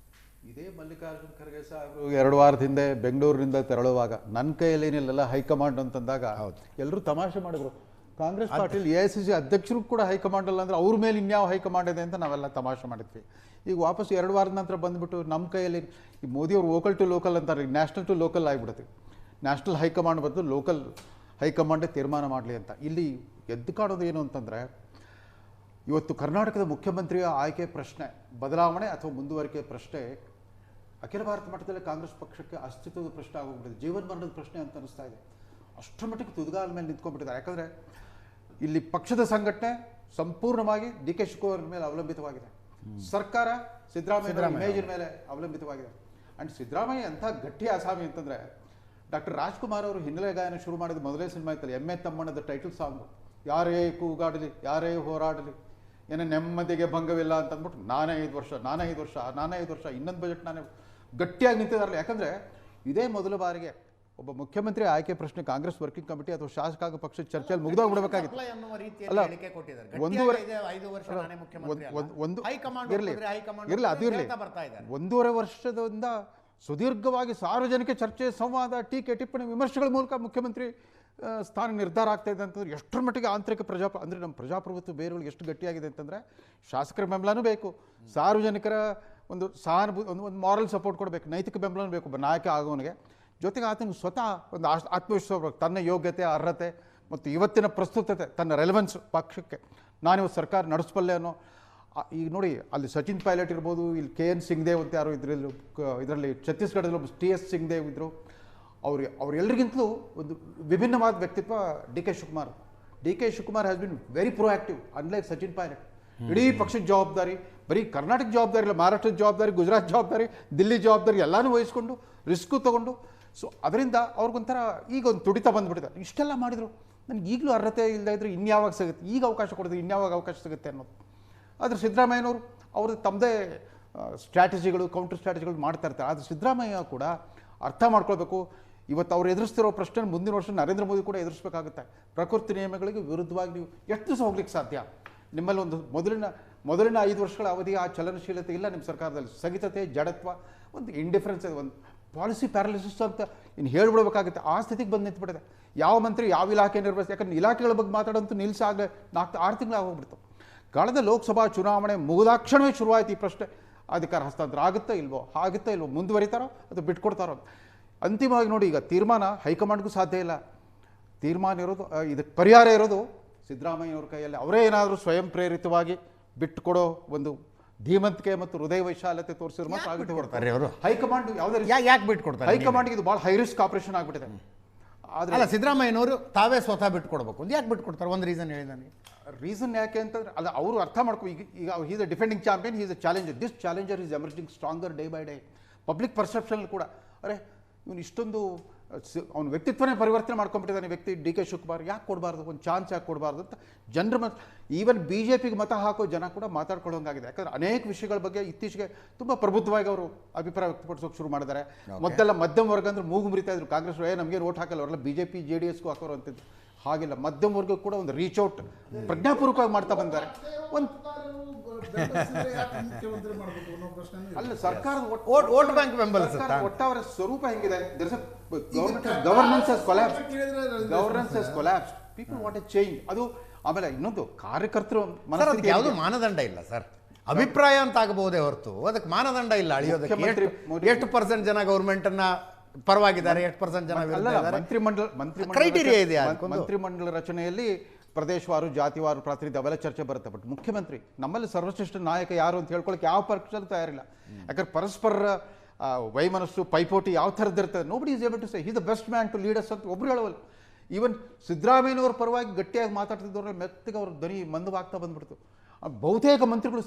ಇದೇ ಮಲ್ಲಿಕಾರ್ಜುನ್ ಖರ್ಗೆ ಸಾಹೇಬರು 2 ವಾರದ ಹಿಂದೆ ಬೆಂಗಳೂರಿನಿಂದ ತೆರಳುವಾಗ ನನ್ನ ಕೈಯಲ್ಲೇನಿಲ್ಲ ಹೈಕಮಾಂಡ್ ಅಂತಂದಾಗ ಎಲ್ಲರೂ ತಮಾಷೆ ಮಾಡಿದ್ರು. ಕಾಂಗ್ರೆಸ್ ಪಾರ್ಟಿಲಿ AICC ಅಧ್ಯಕ್ಷರು ಕೂಡ ಹೈಕಮಾಂಡ್ ಅಲ್ಲ ಅಂದರೆ ಅವ್ರ ಮೇಲೆ ಇನ್ಯಾವ ಹೈಕಮಾಂಡ್ ಇದೆ ಅಂತ ನಾವೆಲ್ಲ ತಮಾಷೆ ಮಾಡಿದ್ವಿ. ಈಗ ವಾಪಸ್ 2 ವಾರದ ನಂತರ ಬಂದುಬಿಟ್ಟು ನಮ್ಮ ಕೈಯಲ್ಲಿ ಈ ಮೋದಿಯವರು ವೋಕಲ್ ಟು ಲೋಕಲ್ ಅಂತಾರೆ, ಈಗ ನ್ಯಾಷನಲ್ ಟು ಲೋಕಲ್ ಆಗಿಬಿಡುತ್ತೆ. ನ್ಯಾಷನಲ್ ಹೈಕಮಾಂಡ್ ಬದಲು ಲೋಕಲ್ ಹೈಕಮಾಂಡೇ ತೀರ್ಮಾನ ಮಾಡಲಿ ಅಂತ. ಇಲ್ಲಿ ಎದ್ದು ಕಾಣೋದು ಏನು ಅಂತಂದರೆ, ಇವತ್ತು ಕರ್ನಾಟಕದ ಮುಖ್ಯಮಂತ್ರಿಯ ಆಯ್ಕೆ ಪ್ರಶ್ನೆ, ಬದಲಾವಣೆ ಅಥವಾ ಮುಂದುವರಿಕೆ ಪ್ರಶ್ನೆ ಅಖಿಲ ಭಾರತ ಮಟ್ಟದಲ್ಲಿ ಕಾಂಗ್ರೆಸ್ ಪಕ್ಷಕ್ಕೆ ಅಸ್ತಿತ್ವದ ಪ್ರಶ್ನೆ ಆಗೋಗ್ಬಿಟ್ಟಿದೆ, ಜೀವನ ಮರಣದ ಪ್ರಶ್ನೆ ಅಂತ ಅನಿಸ್ತಾ ಇದೆ. ಅಷ್ಟರ ಮಟ್ಟಿಗೆ ತುದಿಗಾಲ ಮೇಲೆ ನಿಂತ್ಕೊಂಡ್ಬಿಟ್ಟಿದ್ದಾರೆ. ಯಾಕಂದರೆ ಇಲ್ಲಿ ಪಕ್ಷದ ಸಂಘಟನೆ ಸಂಪೂರ್ಣವಾಗಿ DK ಶಿವಕುಮಾರ್ ಮೇಲೆ ಅವಲಂಬಿತವಾಗಿದೆ, ಸರ್ಕಾರ ಸಿದ್ದರಾಮಯ್ಯ ಇಮೇಜಿನ ಮೇಲೆ ಅವಲಂಬಿತವಾಗಿದೆ. ಆ್ಯಂಡ್ ಸಿದ್ದರಾಮಯ್ಯ ಅಂಥ ಗಟ್ಟಿ ಆಸಾಮಿ ಅಂತಂದರೆ, ಡಾಕ್ಟರ್ ರಾಜ್ಕುಮಾರ್ ಅವರು ಹಿನ್ನೆಲೆ ಗಾಯನ ಶುರು ಮಾಡಿದ ಮೊದಲೇ ಸಿನಿಮಾ ಇತ್ತಲ್ಲ, ಎಮ್ಮೆ ತಮ್ಮಣ್ಣದ ಟೈಟಲ್ ಸಾಂಗು, ಯಾರೇ ಕೂಗಾಡಲಿ ಯಾರೇ ಹೋರಾಡಲಿ ಏನೋ ನೆಮ್ಮದಿಗೆ ಭಂಗವಿಲ್ಲ ಅಂತ ಅಂದ್ಬಿಟ್ಟು ನಾನೇ 5 ವರ್ಷ ಇನ್ನೊಂದು ಬಜೆಟ್ ನಾನೇ ಗಟ್ಟಿಯಾಗಿ ನಿಂತಿದ್ದಾರಲ್ಲ. ಯಾಕಂದರೆ ಇದೇ ಮೊದಲ ಬಾರಿಗೆ ಒಬ್ಬ ಮುಖ್ಯಮಂತ್ರಿ ಆಯ್ಕೆ ಪ್ರಶ್ನೆ ಕಾಂಗ್ರೆಸ್ ವರ್ಕಿಂಗ್ ಕಮಿಟಿ ಅಥವಾ ಶಾಸಕಾಂಗ ಪಕ್ಷದ ಚರ್ಚೆಯಲ್ಲಿ ಮುಗಿದೋಗ್ಬಿಡಬೇಕಾಗಿತ್ತು. ಅಲ್ಲ, ಒಂದೂವರೆ ವರ್ಷದಿಂದ ಸುದೀರ್ಘವಾಗಿ ಸಾರ್ವಜನಿಕ ಚರ್ಚೆ, ಸಂವಾದ, ಟೀಕೆ, ಟಿಪ್ಪಣಿ, ವಿಮರ್ಶೆಗಳ ಮೂಲಕ ಮುಖ್ಯಮಂತ್ರಿ ಸ್ಥಾನ ನಿರ್ಧಾರ ಆಗ್ತಾ ಇದೆ ಅಂತಂದ್ರೆ ಎಷ್ಟರ ಮಟ್ಟಿಗೆ ಆಂತರಿಕ ಅಂದರೆ ನಮ್ಮ ಪ್ರಜಾಪ್ರಭುತ್ವ ಬೇರುಗಳಿಗೆ ಎಷ್ಟು ಗಟ್ಟಿಯಾಗಿದೆ ಅಂತಂದರೆ, ಶಾಸಕರ ಬೆಂಬಲನೂ ಬೇಕು, ಸಾರ್ವಜನಿಕರ ಒಂದು ಸಹಾನುಭೂತಿ, ಒಂದು ಮಾರಲ್ ಸಪೋರ್ಟ್ ಕೊಡಬೇಕು, ನೈತಿಕ ಬೆಂಬಲನೂ ಬೇಕು ಒಬ್ಬ ನಾಯಕ ಆಗೋನಿಗೆ. ಜೊತೆಗೆ ಆತನಿಗೆ ಸ್ವತಃ ಒಂದು ಆತ್ಮವಿಶ್ವಾಸ, ತನ್ನ ಯೋಗ್ಯತೆ, ಅರ್ಹತೆ ಮತ್ತು ಇವತ್ತಿನ ಪ್ರಸ್ತುತತೆ, ತನ್ನ ರೆಲೆವೆನ್ಸ್ ಪಕ್ಷಕ್ಕೆ ನಾನಿವತ್ತು ಸರ್ಕಾರ ನಡೆಸಬಲ್ಲೆ ಅನ್ನೋ. ಈಗ ನೋಡಿ, ಅಲ್ಲಿ ಸಚಿನ್ ಪೈಲಟ್ ಇರ್ಬೋದು, ಇಲ್ಲಿ KN ಸಿಂಗ್ದೇವ್ ಅಂತ ಯಾರು ಇದರಲ್ಲಿ ಛತ್ತೀಸ್ಗಢದಲ್ಲಿ ಒಬ್ಬ TS ಸಿಂಗ್ದೇವ್ ಇದ್ದರು. ಅವರೆಲ್ಲರಿಗಿಂತಲೂ ಒಂದು ವಿಭಿನ್ನವಾದ ವ್ಯಕ್ತಿತ್ವ DK Shivakumar. DK Shivakumar has been very proactive, unlike Sachin Pilot. ಇಡೀ ಪಕ್ಷದ ಜವಾಬ್ದಾರಿ, ಬರೀ ಕರ್ನಾಟಕ ಜವಾಬ್ದಾರಿ ಇಲ್ಲ, ಮಹಾರಾಷ್ಟ್ರದ ಜವಾಬ್ದಾರಿ, ಗುಜರಾತ್ ಜವಾಬ್ದಾರಿ, ದಿಲ್ಲಿ ಜವಾಬ್ದಾರಿ ಎಲ್ಲನೂ ವಹಿಸ್ಕೊಂಡು ರಿಸ್ಕು ತೊಗೊಂಡು, ಸೊ ಅದರಿಂದ ಅವ್ರಿಗೊಂಥರ ಈಗ ಒಂದು ತುಡಿತ ಬಂದುಬಿಟ್ಟಿದೆ. ಇಷ್ಟೆಲ್ಲ ಮಾಡಿದರು, ನನಗೆ ಈಗಲೂ ಅರ್ಹತೆ ಇಲ್ಲದೆ ಇದ್ದರೆ ಇನ್ಯಾವಾಗ ಸಿಗುತ್ತೆ, ಈಗ ಅವಕಾಶ ಕೊಡಿದ್ರೆ ಇನ್ಯಾವಾಗ ಅವಕಾಶ ಸಿಗುತ್ತೆ ಅನ್ನೋದು. ಆದರೆ ಸಿದ್ದರಾಮಯ್ಯನವರು ಅವ್ರದ್ದು ತಮ್ಮದೇ ಸ್ಟ್ರಾಟಜಿಗಳು, ಕೌಂಟರ್ ಸ್ಟ್ರಾಟಜಿಗಳು ಮಾಡ್ತಾ ಇರ್ತಾರೆ. ಆದರೆ ಸಿದ್ದರಾಮಯ್ಯ ಕೂಡ ಅರ್ಥ ಮಾಡ್ಕೊಳ್ಬೇಕು, ಇವತ್ತು ಅವ್ರು ಎದುರಿಸ್ತಿರೋ ಪ್ರಶ್ನೆ ಮುಂದಿನ ವರ್ಷ ನರೇಂದ್ರ ಮೋದಿ ಕೂಡ ಎದುರಿಸಬೇಕಾಗುತ್ತೆ. ಪ್ರಕೃತಿ ನಿಯಮಗಳಿಗೆ ವಿರುದ್ಧವಾಗಿ ನೀವು ಎಷ್ಟು ದಿವಸ ಹೋಗ್ಲಿಕ್ಕೆ ಸಾಧ್ಯ? ನಿಮ್ಮಲ್ಲಿ ಒಂದು ಮೊದಲಿನ 5 ವರ್ಷಗಳ ಅವಧಿ ಆ ಚಲನಶೀಲತೆ ಇಲ್ಲ ನಿಮ್ಮ ಸರ್ಕಾರದಲ್ಲಿ. ಸ್ಥಗಿತತೆ, ಜಡತ್ವ, ಒಂದು ಇಂಡಿಫರೆನ್ಸ್, ಒಂದು ಪಾಲಿಸಿ ಪ್ಯಾರಲಿಸಿಸ್ ಅಂತ ಇನ್ನು ಹೇಳ್ಬಿಡ್ಬೇಕಾಗುತ್ತೆ. ಆ ಸ್ಥಿತಿಗೆ ಬಂದು ನಿಂತುಬಿಟ್ಟಿದೆ. ಯಾವ ಮಂತ್ರಿ ಯಾವ ಇಲಾಖೆ ನಿರ್ವಹಿಸಿ, ಯಾಕಂದ್ರೆ ಇಲಾಖೆಗಳ ಬಗ್ಗೆ ಮಾತಾಡೋಂತೂ ನಿಲ್ಲಿಸಾಗಲೇ 4-6 ತಿಂಗಳು ಆಗೋಗ್ಬಿಡ್ತು. ಕಳೆದ ಲೋಕಸಭಾ ಚುನಾವಣೆ ಮುಗಿದಾಕ್ಷಣವೇ ಶುರುವಾಯಿತು ಈ ಪ್ರಶ್ನೆ, ಅಧಿಕಾರ ಹಸ್ತಾಂತರ ಆಗುತ್ತಾ ಇಲ್ವೋ, ಮುಂದುವರಿತಾರೋ ಅಥವಾ ಬಿಟ್ಕೊಡ್ತಾರೋ. ಅಂತಿಮವಾಗಿ ನೋಡಿ, ಈಗ ತೀರ್ಮಾನ ಹೈಕಮಾಂಡ್ಗೂ ಸಾಧ್ಯ ಇಲ್ಲ. ತೀರ್ಮಾನ ಇರೋದು, ಇದಕ್ಕೆ ಪರಿಹಾರ ಇರೋದು ಸಿದ್ದರಾಮಯ್ಯವ್ರ ಕೈಯಲ್ಲಿ. ಅವರೇ ಏನಾದರೂ ಸ್ವಯಂ ಪ್ರೇರಿತವಾಗಿ ಬಿಟ್ಟುಕೊಡೋ ಒಂದು ಧೀಮಂತಿಕೆ ಮತ್ತು ಹೃದಯ ವೈಶಾಲ್ಯತೆ ತೋರಿಸಿದ್ರು ಮಾತ್ರ ಆಗುತ್ತೆ ಹೊರತಾರೆ. ಅವರು ಹೈಕಮಾಂಡ್ ಯಾವುದೇ ಯಾಕೆ ಬಿಟ್ಕೊಡ್ತಾರೆ? ಹೈಕಮಾಂಡ್ಗೆ ಇದು ಭಾಳ ಹೈ ರಿಸ್ಕ್ ಆಪರೇಷನ್ ಆಗಿಬಿಟ್ಟಿದೆ. ಆದರೆ ಸಿದ್ದರಾಮಯ್ಯನವರು ತಾವೇ ಸ್ವತಃ ಬಿಟ್ಕೊಡ್ಬೇಕು, ಯಾಕೆ ಬಿಟ್ಕೊಡ್ತಾರೆ? ಒಂದು ರೀಸನ್ ಹೇಳಿ ನನಗೆ. ರೀಸನ್ ಯಾಕೆ ಅಂತಂದ್ರೆ, ಅಲ್ಲ, ಅವರು ಅರ್ಥ ಮಾಡ್ಕೊ, ಈಗ he's a defending champion, he's a challenger. This challenger is emerging stronger day by day. Public perception ಕೂಡ ಅರೆ ಇವನು ಇಷ್ಟೊಂದು ಅವನ ವ್ಯಕ್ತಿತ್ವನೇ ಪರಿವರ್ತನೆ ಮಾಡ್ಕೊಂಡ್ಬಿಟ್ಟಿದ್ದಾನೆ ವ್ಯಕ್ತಿ DK ಶಿವಕುಮಾರ್, ಯಾಕೆ ಕೊಡಬಾರ್ದು, ಒಂದು ಚಾನ್ಸ್ ಯಾಕೆ ಕೊಡಬಾರ್ದು ಅಂತ ಜನರ ಈವನ್ BJPಗೆ ಮತ ಹಾಕೋ ಜನ ಕೂಡ ಮಾತಾಡ್ಕೊಳ್ಳೋಂಗಾಗಿದೆ. ಯಾಕಂದರೆ ಅನೇಕ ವಿಷಯಗಳ ಬಗ್ಗೆ ಇತ್ತೀಚೆಗೆ ತುಂಬ ಪ್ರಬುದ್ಧವಾಗಿ ಅವರು ಅಭಿಪ್ರಾಯ ವ್ಯಕ್ತಪಡಿಸೋಕೆ ಶುರು ಮಾಡಿದ್ದಾರೆ. ಮೊದಲೆಲ್ಲ ಮಧ್ಯಮ ವರ್ಗ ಅಂದ್ರೆ ಮೂಗು ಮುರಿತಾ ಇದ್ರು, ಕಾಂಗ್ರೆಸ್ ನಮಗೆ ಓಟ್ ಹಾಕಲ್ಲ, ಅವರೆಲ್ಲ BJP JDSಗೂ ಹಾಕೋರು ಅಂತಿದ್ರು. ಹಾಗಿಲ್ಲ, ಮಧ್ಯಮ ವರ್ಗ ಕೂಡ ಒಂದು ರೀಚ್ ಔಟ್ ಪ್ರಜ್ಞಾಪೂರ್ವಕವಾಗಿ ಮಾಡ್ತಾ ಬಂದ್ದಾರೆ. ಒಂದು ಅಲ್ಲ, ಸರ್ಕಾರದ ವೋಟ್ ಬ್ಯಾಂಕ್ ಬೆಂಬಲಿಸುತ್ತೆ. ಒಟ್ಟಾರೆ ಸ್ವರೂಪ ಹೆಂಗಿದೆ, governance has collapsed. People want A change. ಅದು ಆಮೇಲೆ ಇನ್ನೊಂದು ಕಾರ್ಯಕರ್ತರು ಮನಸ್ಸಿಗೆ ಯಾವುದು ಮಾನದಂಡ ಇಲ್ಲ ಸರ್. ಅಭಿಪ್ರಾಯ ಅಂತ ಆಗಬಹುದೇ ಹೊರತು ಅದಕ್ಕೆ ಮಾನದಂಡ ಇಲ್ಲ ಅಳಿಯೋದಕ್ಕೆ. ಎಷ್ಟು % ಜನ ಗೌರ್ಮೆಂಟ್ ಅನ್ನ ಪರವಾಗಿದ್ದಾರೆ, ಎಷ್ಟು % ಜನ ಮಂತ್ರಿಮಂಡಲ ರಚನೆಯಲ್ಲಿ ಪ್ರದೇಶವಾರು, ಜಾತಿವಾರು ಪ್ರಾತಿನಿಧ್ಯ ಅವೆಲ್ಲ ಚರ್ಚೆ ಬರುತ್ತೆ. ಬಟ್ ಮುಖ್ಯಮಂತ್ರಿ, ನಮ್ಮಲ್ಲಿ ಸರ್ವಶ್ರೇಷ್ಠ ನಾಯಕ ಯಾರು ಅಂತ ಹೇಳ್ಕೊಳಕ್ಕೆ ಯಾವ ಪಕ್ಷದೂ ತಯಾರಿಲ್ಲ. ಯಾಕಂದ್ರೆ ಪರಸ್ಪರ ವೈಮನಸ್ಸು, ಪೈಪೋಟಿ ಯಾವ ಥರದ್ದಿರ್ತದೆ. Nobody is able to say he the best man to lead us ಅಂತ ಒಬ್ರು ಹೇಳೋಲ್ಲ. ಈವನ್ ಸಿದ್ದರಾಮಯ್ಯನವ್ರ ಪರವಾಗಿ ಗಟ್ಟಿಯಾಗಿ ಮಾತಾಡ್ತಿದ್ದವ್ರೆ ಮೆತ್ತಗೆ ಅವ್ರ ಧ್ವನಿ ಮಂದವಾಗ್ತಾ ಬಂದ್ಬಿಡ್ತು. ಬಹುತೇಕ ಮಂತ್ರಿಗಳು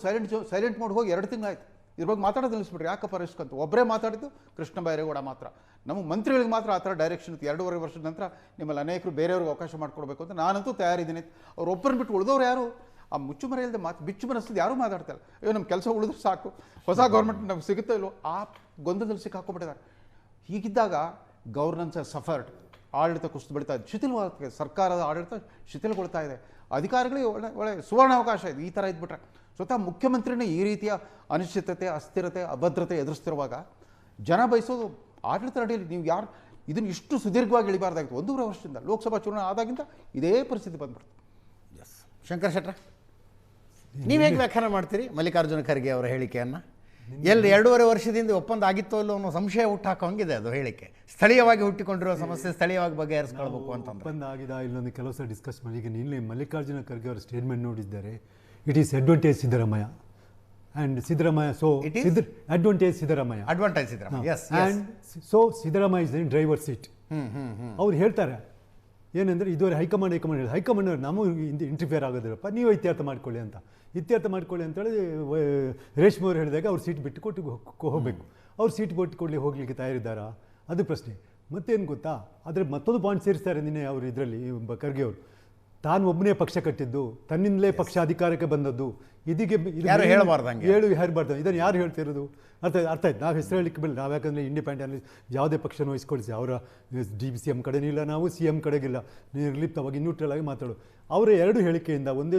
ಸೈಲೆಂಟ್ ಮೋಡ್ ಹೋಗಿ 2 ತಿಂಗಳಾಯ್ತು. ಇದ್ರ ಬಗ್ಗೆ ಮಾತಾಡೋದು ನಿಲ್ಲಿಸ್ಬಿಟ್ರಿ. ಯಾಕಪ್ಪ ರಿಸ್ಕ್ ಅಂತ ಒಬ್ಬರೇ ಮಾತಾಡಿದ್ದು ಕೃಷ್ಣ ಬೈರೇಗೌಡ ಮಾತ್ರ. ನಮ್ಮ ಮಂತ್ರಿಗಳಿಗೆ ಮಾತ್ರ ಆ ಥರ ಡೈರೆಕ್ಷನ್ ಇತ್ತು. 2.5 ವರ್ಷದ ನಂತರ ನಿಮ್ಮಲ್ಲಿ ಅನೇಕರು ಬೇರೆಯವ್ರಿಗೆ ಅವಕಾಶ ಮಾಡಿಕೊಡ್ಬೇಕು ಅಂತ ನಾನಂತೂ ತಯಾರಿದ್ದೀನಿ. ಅವ್ರು ಒಬ್ಬರನ್ನ ಬಿಟ್ಟು ಉಳಿದವ್ರು ಯಾರು ಆ ಮುಚ್ಚುಮರೆ ಇಲ್ಲದೆ ಬಿಚ್ಚು ಮನಸ್ಸಿದ್ದು ಯಾರೂ ಮಾತಾಡ್ತಾರೆ. ಅಯ್ಯೋ ನಮ್ಮ ಕೆಲಸ ಉಳಿದ್ರೆ ಸಾಕು, ಹೊಸ ಗೌರ್ಮೆಂಟ್ ನಮ್ಗೆ ಸಿಗುತ್ತೋ ಇಲ್ಲೋ ಆ ಗೊಂದಲದಲ್ಲಿ ಸಿಕ್ಕಾಕೊಂಡ್ಬಿಟ್ಟಿದ್ದಾರೆ. ಹೀಗಿದ್ದಾಗ ಗವರ್ನೆನ್ಸ್ ಸಫರ್ಡ್, ಆಡಳಿತ ಕುಸಿದು ಬಿಡ್ತಾ ಇದೆ, ಶಿಥಿಲವಾಗ್ತದೆ, ಸರ್ಕಾರದ ಆಡಳಿತ ಶಿಥಿಲಗೊಳ್ತಾ ಇದೆ, ಅಧಿಕಾರಿಗಳಿಗೆ ಒಳ್ಳೆ ಸುವರ್ಣಾವಕಾಶ ಇದೆ. ಈ ಥರ ಇದ್ಬಿಟ್ರೆ ಸ್ವತಃ ಮುಖ್ಯಮಂತ್ರಿನೇ ಈ ರೀತಿಯ ಅನಿಶ್ಚಿತತೆ, ಅಸ್ಥಿರತೆ, ಅಭದ್ರತೆ ಎದುರಿಸ್ತಿರುವಾಗ ಜನ ಬಯಸೋದು ಆಡಳಿತ ನಡೆಯಲಿ. ನೀವು ಯಾರು ಇದನ್ನು ಇಷ್ಟು ಸುದೀರ್ಘವಾಗಿ ಇಳಿಬಾರ್ದಾಗಿತ್ತು. 1.5 ವರ್ಷದಿಂದ ಲೋಕಸಭಾ ಚುನಾವಣೆ ಆದಾಗಿಂದ ಇದೇ ಪರಿಸ್ಥಿತಿ ಬಂದ್ಬಿಡ್ತು. ಎಸ್, ಶಂಕರ್ ಶೆಟ್ರ, ನೀವು ಹೇಗೆ ವ್ಯಾಖ್ಯಾನ ಮಾಡ್ತೀರಿ ಮಲ್ಲಿಕಾರ್ಜುನ ಖರ್ಗೆ ಅವರ ಹೇಳಿಕೆಯನ್ನು? 2.5 ವರ್ಷದಿಂದ ಒಪ್ಪಂದ ಆಗಿತ್ತೋ ಇಲ್ಲೋ ಅನ್ನೋ ಸಂಶಯ ಹುಟ್ಟಾಕೋಂಗಿದೆ ಅದು ಹೇಳಿಕೆ. ಸ್ಥಳೀಯವಾಗಿ ಹುಟ್ಟಿಕೊಂಡಿರುವ ಸಮಸ್ಯೆ ಸ್ಥಳೀಯವಾಗಿ ಬಗೆಹರಿಸ್ಕೊಳ್ಬೇಕು ಅಂತಂದ್ರೆ ಒಪ್ಪಂದ ಆಗಿದೆ ಇಲ್ಲೊಂದು ಕೆಲವು ಸಲ ಡಿಸ್ಕಸ್ ಮಾಡಿ. ಈಗ ನಿನ್ನೆ ಮಲ್ಲಿಕಾರ್ಜುನ ಖರ್ಗೆ ಅವರ ಸ್ಟೇಟ್ಮೆಂಟ್ ನೋಡಿದ್ದಾರೆ. It is advantage Siddaramaiah and Siddaramaiah. So advantage Siddaramaiah, advantage Siddaramaiah, yes, and so Siddaramaiah is in driver seat. ಅವ್ರು ಹೇಳ್ತಾರೆ ಏನಂದರೆ, ಇದುವರೆ ಹೈಕಮಾಂಡ್ ಅವ್ರು ನಾವು ಇಂಟರ್ಫಿಯರ್ ಆಗೋದಿಲ್ಲಪ್ಪ, ನೀವು ಇತ್ಯರ್ಥ ಮಾಡ್ಕೊಳ್ಳಿ ಅಂತ. ಇತ್ಯರ್ಥ ಮಾಡ್ಕೊಳ್ಳಿ ಅಂತೇಳಿ ರೇಷ್ಮೆ ಅವರು ಹೇಳಿದಾಗ ಅವ್ರು ಸೀಟ್ ಬಿಟ್ಟು ಕೊಟ್ಟು ಹೋಗಬೇಕು. ಅವ್ರು ಸೀಟ್ ಬಿಟ್ಟು ಹೋಗ್ಲಿಕ್ಕೆ ತಯಾರಿದ್ದಾರಾ? ಅದು ಪ್ರಶ್ನೆ. ಮತ್ತೇನು ಗೊತ್ತಾ, ಆದರೆ ಮತ್ತೊಂದು ಪಾಯಿಂಟ್ ಸೇರಿಸ್ತಾರೆ ನಿನ್ನೆ ಅವರು ಇದರಲ್ಲಿ ಖರ್ಗೆ ಅವರು. ತಾನು ಒಬ್ಬನೇ ಪಕ್ಷ ಕಟ್ಟಿದ್ದು, ತನ್ನಿಂದಲೇ ಪಕ್ಷ ಅಧಿಕಾರಕ್ಕೆ ಬಂದದ್ದು, ಇದೀಗೆ ಹೇಳಬಾರ್ದು. ಇದನ್ನು ಯಾರು ಹೇಳ್ತಿರೋದು? ಅರ್ಥ ಆಯ್ತು. ನಾವು ಹೆಸರು ಹೇಳಲಿಕ್ಕೆ ಬಿಲ್ಲ. ನಾವು ಯಾಕಂದರೆ ಇಂಡಿಪೆಂಡೆಂಟ್ ಯಾವುದೇ ಪಕ್ಷನ ವಹಿಸ್ಕೊಳಿಸಿ, ಅವರ CM ಕಡೆನೂ ಇಲ್ಲ, ನಾವು CM ಕಡೆಗಿಲ್ಲ, ನಿರ್ಲಿಪ್ತವಾಗಿ ನ್ಯೂಟ್ರಲ್ ಆಗಿ ಮಾತಾಡೋದು. ಅವರ 2 ಹೇಳಿಕೆಯಿಂದ ಒಂದೇ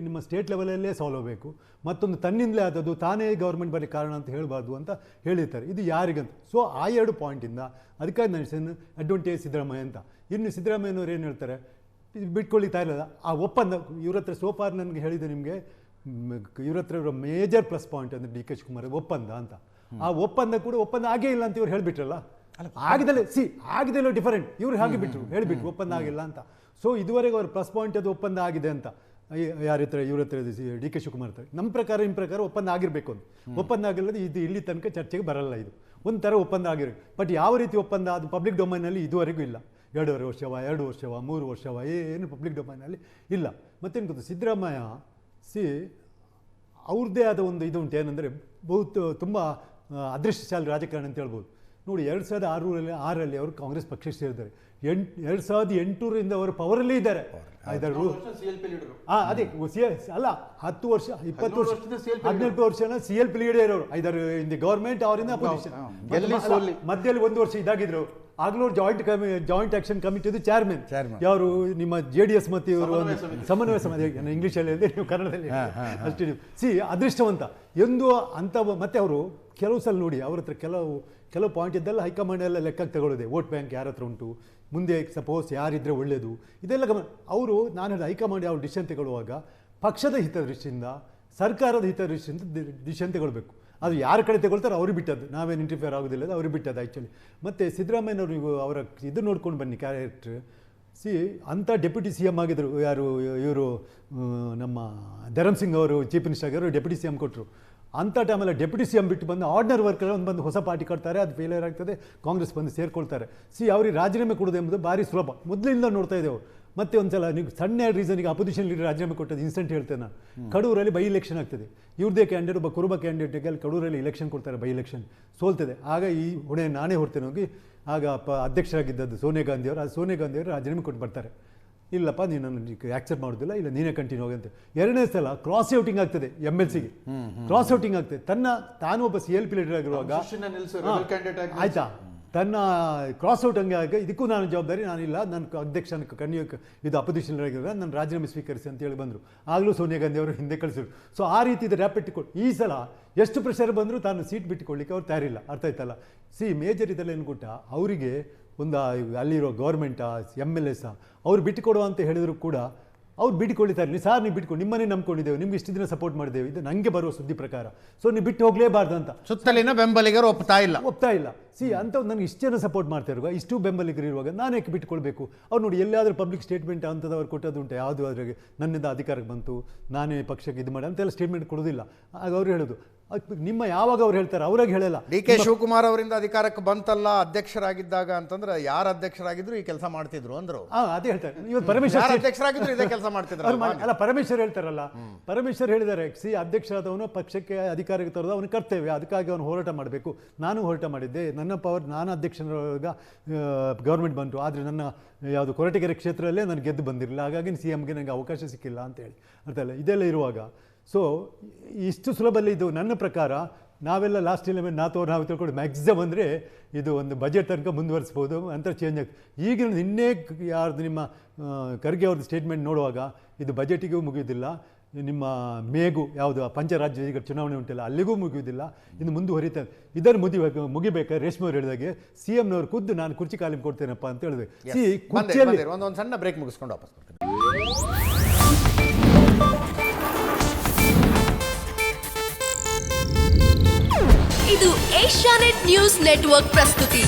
ನಿಮ್ಮ ಸ್ಟೇಟ್ ಲೆವೆಲಲ್ಲೇ ಸಾಲ್ವ್ ಆಗಬೇಕು, ಮತ್ತೊಂದು ತನ್ನಿಂದಲೇ ಆದದ್ದು, ತಾನೇ ಗೌರ್ಮೆಂಟ್ ಬರೀ ಕಾರಣ ಅಂತ ಹೇಳಬಾರ್ದು ಅಂತ ಹೇಳಿರ್ತಾರೆ. ಇದು ಯಾರಿಗಂತ? ಸೊ ಆ 2 ಪಾಯಿಂಟಿಂದ ಅದಕ್ಕಾಗಿ ನಾನು ಅಡ್ವಾಂಟೇಜ್ ಸಿದ್ದರಾಮಯ್ಯ ಅಂತ. ಇನ್ನು ಸಿದ್ದರಾಮಯ್ಯನವ್ರು ಏನು ಹೇಳ್ತಾರೆ, ಬಿಟ್ಕೊಳ್ಳಿತಾ ಇಲ್ಲ ಆ ಒಪ್ಪಂದ. ಇವ್ರ ಹತ್ರ ಸೋಫಾರ್ ನನಗೆ ಹೇಳಿದೆ ನಿಮಗೆ, ಇವ್ರ ಹತ್ರ ಮೇಜರ್ ಪ್ಲಸ್ ಪಾಯಿಂಟ್ ಅಂದರೆ DK ಶಿವಕುಮಾರ್ ಒಪ್ಪಂದ ಅಂತ. ಆ ಒಪ್ಪಂದ ಕೂಡ ಒಪ್ಪಂದ ಆಗೇ ಇಲ್ಲ ಅಂತ ಇವ್ರು ಹೇಳಿಬಿಟ್ರಲ್ಲ. ಆಗಿದೆಲ್ಲ ಡಿಫರೆಂಟ್. ಇವ್ರು ಹಾಗೆ ಬಿಟ್ಟರು, ಹೇಳಿಬಿಟ್ರು ಒಪ್ಪಂದ ಆಗಿಲ್ಲ ಅಂತ. ಸೊ ಇದುವರೆಗೆ ಅವ್ರ ಪ್ಲಸ್ ಪಾಯಿಂಟ್ ಅದು ಒಪ್ಪಂದ ಆಗಿದೆ ಅಂತ. ಯಾರ ಹತ್ರ? ಇವ್ರ ಹತ್ರ DK ಶಿವಕುಮಾರ್ ಹತ್ರ. ನಿಮ್ಮ ಪ್ರಕಾರ ಒಪ್ಪಂದ ಆಗಿರಬೇಕು ಅಂತ. ಒಪ್ಪಂದ ಆಗಿಲ್ಲದೆ ಇದು ಇಲ್ಲಿ ತನಕ ಚರ್ಚೆಗೆ ಬರಲ್ಲ. ಇದು ಒಂಥರ ಒಪ್ಪಂದ ಆಗಿರಬೇಕು. ಬಟ್ ಯಾವ ರೀತಿ ಒಪ್ಪಂದ ಅದು ಪಬ್ಲಿಕ್ ಡೊಮೈನಲ್ಲಿ ಇದುವರೆಗೂ ಇಲ್ಲ. 2.5 ವರ್ಷವ, 2 ವರ್ಷವ, 3 ವರ್ಷವ, ಏನು ಪಬ್ಲಿಕ್ ಡೊಮೈನಲ್ಲಿ ಇಲ್ಲ. ಮತ್ತೇನು ಗೊತ್ತು, ಸಿದ್ದರಾಮಯ್ಯ ಅವ್ರದ್ದೇ ಆದ ಒಂದು ಇದು ಉಂಟು. ಏನಂದರೆ ತುಂಬ ಅದೃಷ್ಟಶಾಲಿ ರಾಜಕಾರಣ ಅಂತ ಹೇಳ್ಬೋದು. ನೋಡಿ, 2006ರಲ್ಲಿ ಅವರು ಕಾಂಗ್ರೆಸ್ ಪಕ್ಷ ಸೇರಿದ್ದಾರೆ. 2008ರಿಂದ ಅವರು ಪವರಲ್ಲೇ ಇದ್ದಾರೆ. ಅದೇ ಅಲ್ಲ, 10 ವರ್ಷ 20 ವರ್ಷ 18 ವರ್ಷನ CLP ಲೀಡರ್ ಇರೋರು. ಐದರ್ ಇನ್ ದಿ ಗೌರ್ಮೆಂಟ್ ಅವರಿಂದ ಅಪೋಸಿಷನ್. ಮಧ್ಯದಲ್ಲಿ 1 ವರ್ಷ ಇದಾಗಿದ್ರು. ಆಗ್ಲೂ ಜಾಯಿಂಟ್ ಆಕ್ಷನ್ ಕಮಿಟಿದು ಚೇರ್ಮನ್ ಯಾರು? ನಿಮ್ಮ JDS ಮತ್ತು ಇವರು ಸಮನ್ವಯ ಸಮಿತಿ. ಇಂಗ್ಲೀಷಲ್ಲಿ ಹೇಳಿದೆ, ನೀವು ಕನ್ನಡದಲ್ಲಿ ಅಷ್ಟೇ. ಅದೃಷ್ಟವಂತ ಎಂದು ಅಂತ. ಮತ್ತೆ ಅವರು ಕೆಲವು ಸಲ ನೋಡಿ, ಅವ್ರ ಹತ್ರ ಕೆಲವು ಪಾಯಿಂಟ್ ಇದ್ದಲ್ಲ ಹೈಕಮಾಂಡ್ ಎಲ್ಲ ಲೆಕ್ಕಕ್ಕೆ ತಗೊಳ್ಳೋದೆ. ವೋಟ್ ಬ್ಯಾಂಕ್ ಯಾರ ಹತ್ರ ಉಂಟು, ಮುಂದೆ ಸಪೋಸ್ ಯಾರಿದ್ರೆ ಒಳ್ಳೆಯದು, ಇದೆಲ್ಲ ಅವರು. ನಾನು ಹೇಳಿದ ಹೈಕಮಾಂಡ್ ಯಾವ ಡಿಸಿಷನ್ ತಗೊಳ್ಳುವಾಗ ಪಕ್ಷದ ಹಿತದೃಷ್ಟಿಯಿಂದ, ಸರ್ಕಾರದ ಹಿತದೃಷ್ಟಿಯಿಂದ ಡಿಸಿಷನ್ ತಗೊಳ್ಬೇಕು. ಅದು ಯಾರ ಕಡೆ ತಗೊಳ್ತಾರೆ ಅವ್ರಿಗೆ ಬಿಟ್ಟದ್ದು, ನಾವೇನು ಇಂಟರ್ಫಿಯರ್ ಆಗೋದಿಲ್ಲ, ಅದು ಅವ್ರಿಗೆ ಬಿಟ್ಟದ್ದು ಆ್ಯಕ್ಚುಲಿ. ಮತ್ತು ಸಿದ್ದರಾಮಯ್ಯನವ್ರಿಗೂ ಅವರ ಇದು ನೋಡ್ಕೊಂಡು ಬನ್ನಿ, ಕ್ಯಾರೆಕ್ಟ್ರ್. ಅಂಥ ಡೆಪ್ಯೂಟಿ CM ಆಗಿದ್ದರು. ಯಾರು ಇವರು? ನಮ್ಮ ಧರಮ್ ಸಿಂಗ್ ಅವರು ಚೀಫ್ ಮಿನಿಸ್ಟರ್ ಆಗಿರೋ ಡೆಪ್ಯೂಟಿ CM ಕೊಟ್ಟರು. ಅಂಥ ಟೈಮಲ್ಲಿ ಡೆಪ್ಯೂಟಿ CM ಬಿಟ್ಟು ಬಂದು ಆರ್ಡಿನರಿ ವರ್ಕರ್ ಬಂದು ಹೊಸ ಪಾರ್ಟಿ ಕಟ್ತಾರೆ, ಅದು ಫೇಲಿಯರ್ ಆಗ್ತದೆ, ಕಾಂಗ್ರೆಸ್ ಬಂದು ಸೇರ್ಕೊಳ್ತಾರೆ. ಅವ್ರಿಗೆ ರಾಜೀನಾಮೆ ಕೊಡೋದು ಎಂಬುದು ಭಾರಿ ಸುಲಭ, ಮೊದಲಿಂದ ನೋಡ್ತಾ ಇದ್ದೇವೆ. ಮತ್ತೆ ಒಂದ್ಸಲ ನೀವು ಸಣ್ಣ ರೀಸನ್ಗೆ ಅಪೋಸಿಷನ್ ಲೀಡರ್ ರಾಜೀನಾಮೆ ಕೊಟ್ಟದ್ದು ಇನ್ಸ್ಟೆಂಟ್ ಹೇಳ್ತೇನೆ ನಾನು. ಕಡೂರಲ್ಲಿ ಬೈ ಎಲೆಕ್ಷನ್ ಆಗ್ತದೆ. ಇವ್ರದೇ ಕ್ಯಾಂಡಿಡೇಟ್ ಒಬ್ಬ ಕುರುಬ ಕ್ಯಾಂಡಿಡೇಟ್ಗೆ ಅಲ್ಲಿ ಕಡೂರಲ್ಲಿ ಎಲೆಕ್ಷನ್ ಕೊಡ್ತಾರೆ, ಬೈ ಎಲೆಕ್ಷನ್ ಸೋಲ್ತದೆ. ಆಗ ಈ ಹೊಣೆ ನಾನೇ ಹೊರ್ತೇನೆ ಹೋಗಿ. ಆಗ ಅಧ್ಯಕ್ಷರಾಗಿದ್ದದ್ದು ಸೋನಿಯಾ ಗಾಂಧಿಯವರು. ಆ ಸೋನಿಯಾ ಗಾಂಧಿಯವರು ರಾಜೀನಾಮೆ ಕೊಟ್ಟು ಬರ್ತಾರೆ. ಇಲ್ಲಪ್ಪ, ನೀನು ನನ್ನ ಆಕ್ಸೆಪ್ಟ್ ಮಾಡೋದಿಲ್ಲ, ಇಲ್ಲ ನೀನೇ ಕಂಟಿನ್ಯೂ ಹೋಗಂತೆ. 2ನೇ ಸಲ ಕ್ರಾಸ್ ಔಟಿಂಗ್ ಆಗ್ತದೆ. MLCಗೆ ಕ್ರಾಸ್ ಔಟಿಂಗ್ ಆಗ್ತದೆ. ತಾನು ಒಬ್ಬ CLP ಲೀಡರ್ ಆಗಿರುವಾಗ ಆಯ್ತಾ, ತನ್ನ ಕ್ರಾಸ್ ಔಟ್ ಹಂಗೆ ಆಗ ಇದಕ್ಕೂ ನಾನು ಜವಾಬ್ದಾರಿ, ನಾನಿಲ್ಲ, ನನ್ನ ಅಧ್ಯಕ್ಷನ ಇದು ಅಪೋಸಿಷನ್ ಆಗಿರೋ ನನ್ನ ರಾಜೀನಾಮೆ ಸ್ವೀಕರಿಸಿ ಅಂತೇಳಿ ಬಂದರು. ಆಗಲೂ ಸೋನಿಯಾ ಗಾಂಧಿ ಅವರು ಹಿಂದೆ ಕಳಿಸಿದ್ರು. ಸೊ ಆ ರೀತಿ ಇದು ರ್ಯಾಪಿಡ್ ಕೊಟ್ಟು ಈ ಸಲ ಎಷ್ಟು ಪ್ರೆಷರ್ ಬಂದರೂ ತಾನು ಸೀಟ್ ಬಿಟ್ಟುಕೊಳ್ಳಿಕ್ಕೆ ಅವ್ರು ತಯಾರಿಲ್ಲ. ಅರ್ಥ ಆಯ್ತಲ್ಲ? ಮೇಜರ್ ಇದೆಲ್ಲ ಏನು ಕೊಟ್ಟ ಅವರಿಗೆ ಒಂದು ಅಲ್ಲಿರೋ ಗೌರ್ಮೆಂಟಾ MLAs ಅವ್ರು ಬಿಟ್ಟುಕೊಡುವ ಅಂತ ಹೇಳಿದ್ರು ಕೂಡ ಅವ್ರು ಬಿಟ್ಟುಕೊಳ್ತಾರೆ. ನೀವು ಬಿಟ್ಕೊಂಡು ನಿಮ್ಮನ್ನೇ ನಂಬ್ಕೊಂಡಿದ್ದೇವೆ, ನಿಮ್ಗೆ ಇಷ್ಟು ದಿನ ಸಪೋರ್ಟ್ ಮಾಡಿದ್ದೇವೆ, ಇದು ನನಗೆ ಬರುವ ಸುದ್ದಿ ಪ್ರಕಾರ. ಸೊ ನೀವು ಬಿಟ್ಟು ಹೋಗಲೇಬಾರ್ದು ಅಂತ ಸುತ್ತಲಿನ ಬೆಂಬಲಿಗರು ಒಪ್ತಾ ಇಲ್ಲ. ಅಂತ ನನಗೆ ಇಷ್ಟು ಜನ ಸಪೋರ್ಟ್ ಮಾಡ್ತಾ ಇರುವಾಗ, ಇಷ್ಟು ಬೆಂಬಲಿಗರು ಇರುವಾಗ ನಾನು ಯಾಕೆ ಬಿಟ್ಟುಕೊಳ್ಬೇಕು? ಅವ್ರು ನೋಡಿ, ಎಲ್ಲಾದರೂ ಪಬ್ಲಿಕ್ ಸ್ಟೇಟ್ಮೆಂಟ್ ಅಂತದವ್ರು ಕೊಟ್ಟದ್ದು ಉಂಟು? ಯಾವುದು ಅದ್ರಾಗೆ ನನ್ನಿಂದ ಅಧಿಕಾರಕ್ಕೆ ಬಂತು, ನಾನೇ ಪಕ್ಷಕ್ಕೆ ಇದು ಮಾಡಿ ಅಂತೆಲ್ಲ ಸ್ಟೇಟ್ಮೆಂಟ್ ಕೊಡೋದಿಲ್ಲ. ಆಗ ಅವ್ರು ಹೇಳೋದು ನಿಮ್ಮ ಯಾವಾಗ ಅವ್ರು ಹೇಳ್ತಾರೆ, ಅವ್ರಾಗ ಹೇಳಲ್ಲ. DK ಶಿವಕುಮಾರ್ ಅವರಿಂದ ಅಧಿಕಾರಕ್ಕೆ ಬಂತಲ್ಲ ಅಧ್ಯಕ್ಷರಾಗಿದ್ದಾಗ ಅಂತಂದ್ರೆ, ಯಾರು ಅಧ್ಯಕ್ಷರಾಗಿದ್ರು ಈ ಕೆಲಸ ಮಾಡ್ತಿದ್ರು ಅಂದ್ರು. ಅದೇ ಹೇಳ್ತಾರೆ. ಇವತ್ತು ಪರಮೇಶ್ವರ್ ಅಧ್ಯಕ್ಷರಾಗಿದ್ರು ಇದೇ ಕೆಲಸ ಮಾಡ್ತಿದ್ರು ಅಲ್ಲ, ಪರಮೇಶ್ವರ್ ಹೇಳ್ತಾರಲ್ಲ. ಪರಮೇಶ್ವರ್ ಹೇಳಿದ್ದಾರೆ, ಅಧ್ಯಕ್ಷರಾದವನು ಪಕ್ಷಕ್ಕೆ ಅಧಿಕಾರಕ್ಕೆ ತರೋದು ಅವನ ಕರ್ತವ್ಯ, ಅದಕ್ಕಾಗಿ ಅವನು ಹೋರಾಟ ಮಾಡಬೇಕು. ನಾನು ಹೋರಾಟ ಮಾಡಿದ್ದೆ, ನನ್ನ ಪವರ್, ನಾನು ಅಧ್ಯಕ್ಷರಾಗ ಗೌರ್ಮೆಂಟ್ ಬಂತು, ಆದರೆ ನನ್ನ ಯಾವುದು ಕೊರಟಗೆರೆ ಕ್ಷೇತ್ರದಲ್ಲೇ ನಾನು ಗೆದ್ದು ಬಂದಿರಲಿಲ್ಲ, ಹಾಗಾಗಿ CMಗೆ ನನಗೆ ಅವಕಾಶ ಸಿಕ್ಕಿಲ್ಲ ಅಂತೇಳಿ. ಅರ್ಥಲ್ಲ? ಇದೆಲ್ಲ ಇರುವಾಗ ಸೊ ಇಷ್ಟು ಸುಲಭದಲ್ಲಿ ಇದು ನನ್ನ ಪ್ರಕಾರ ನಾವೆಲ್ಲ ಲಾಸ್ಟ್ 11 ನಾವು ತಿಳ್ಕೊಂಡು ಮ್ಯಾಕ್ಸಿಮಮ್ ಅಂದರೆ ಇದು ಒಂದು ಬಜೆಟ್ ತನಕ ಮುಂದುವರಿಸ್ಬೋದು ಅಂತ ಚೇಂಜ್ ಆಗ್ತದೆ. ಈಗ ನಿನ್ನೆ ಯಾರ್ದು ನಿಮ್ಮ ಖರ್ಗೆ ಅವ್ರದ್ದು ಸ್ಟೇಟ್ಮೆಂಟ್ ನೋಡುವಾಗ ಇದು ಬಜೆಟಿಗೂ ಮುಗಿಯೋದಿಲ್ಲ, ನಿಮ್ಮ ಮೇಗೂ ಯಾವುದು ಪಂಚರಾಜ್ಯ ಈಗ ಚುನಾವಣೆ ಉಂಟಿಲ್ಲ ಅಲ್ಲಿಗೂ ಮುಗಿಯುವುದಿಲ್ಲ, ಇನ್ನು ಮುಂದುವರಿತಾರೆ. ಇದನ್ನು ಮುಗಿಬೇಕಾದ್ರೆ ರೇಷ್ಮೆ ಅವರು ಹೇಳಿದಾಗೆ CMನವರು ಖುದ್ದು ನಾನು ಕುರ್ಚಿ ಖಾಲಿ ಕೊಡ್ತೇನಪ್ಪ ಅಂತ ಹೇಳಿದೆ. ಕುರ್ಚಿಯಲ್ಲಿ ಒಂದು ಸಣ್ಣ ಬ್ರೇಕ್ ಮುಗಿಸ್ಕೊಂಡು ವಾಪಸ್ ಬರ್ತೀನಿ. ಇದು ಏಷ್ಯಾನೆಟ್ ನ್ಯೂಸ್ ನೆಟ್ವರ್ಕ್ ಪ್ರಸ್ತುತಿ.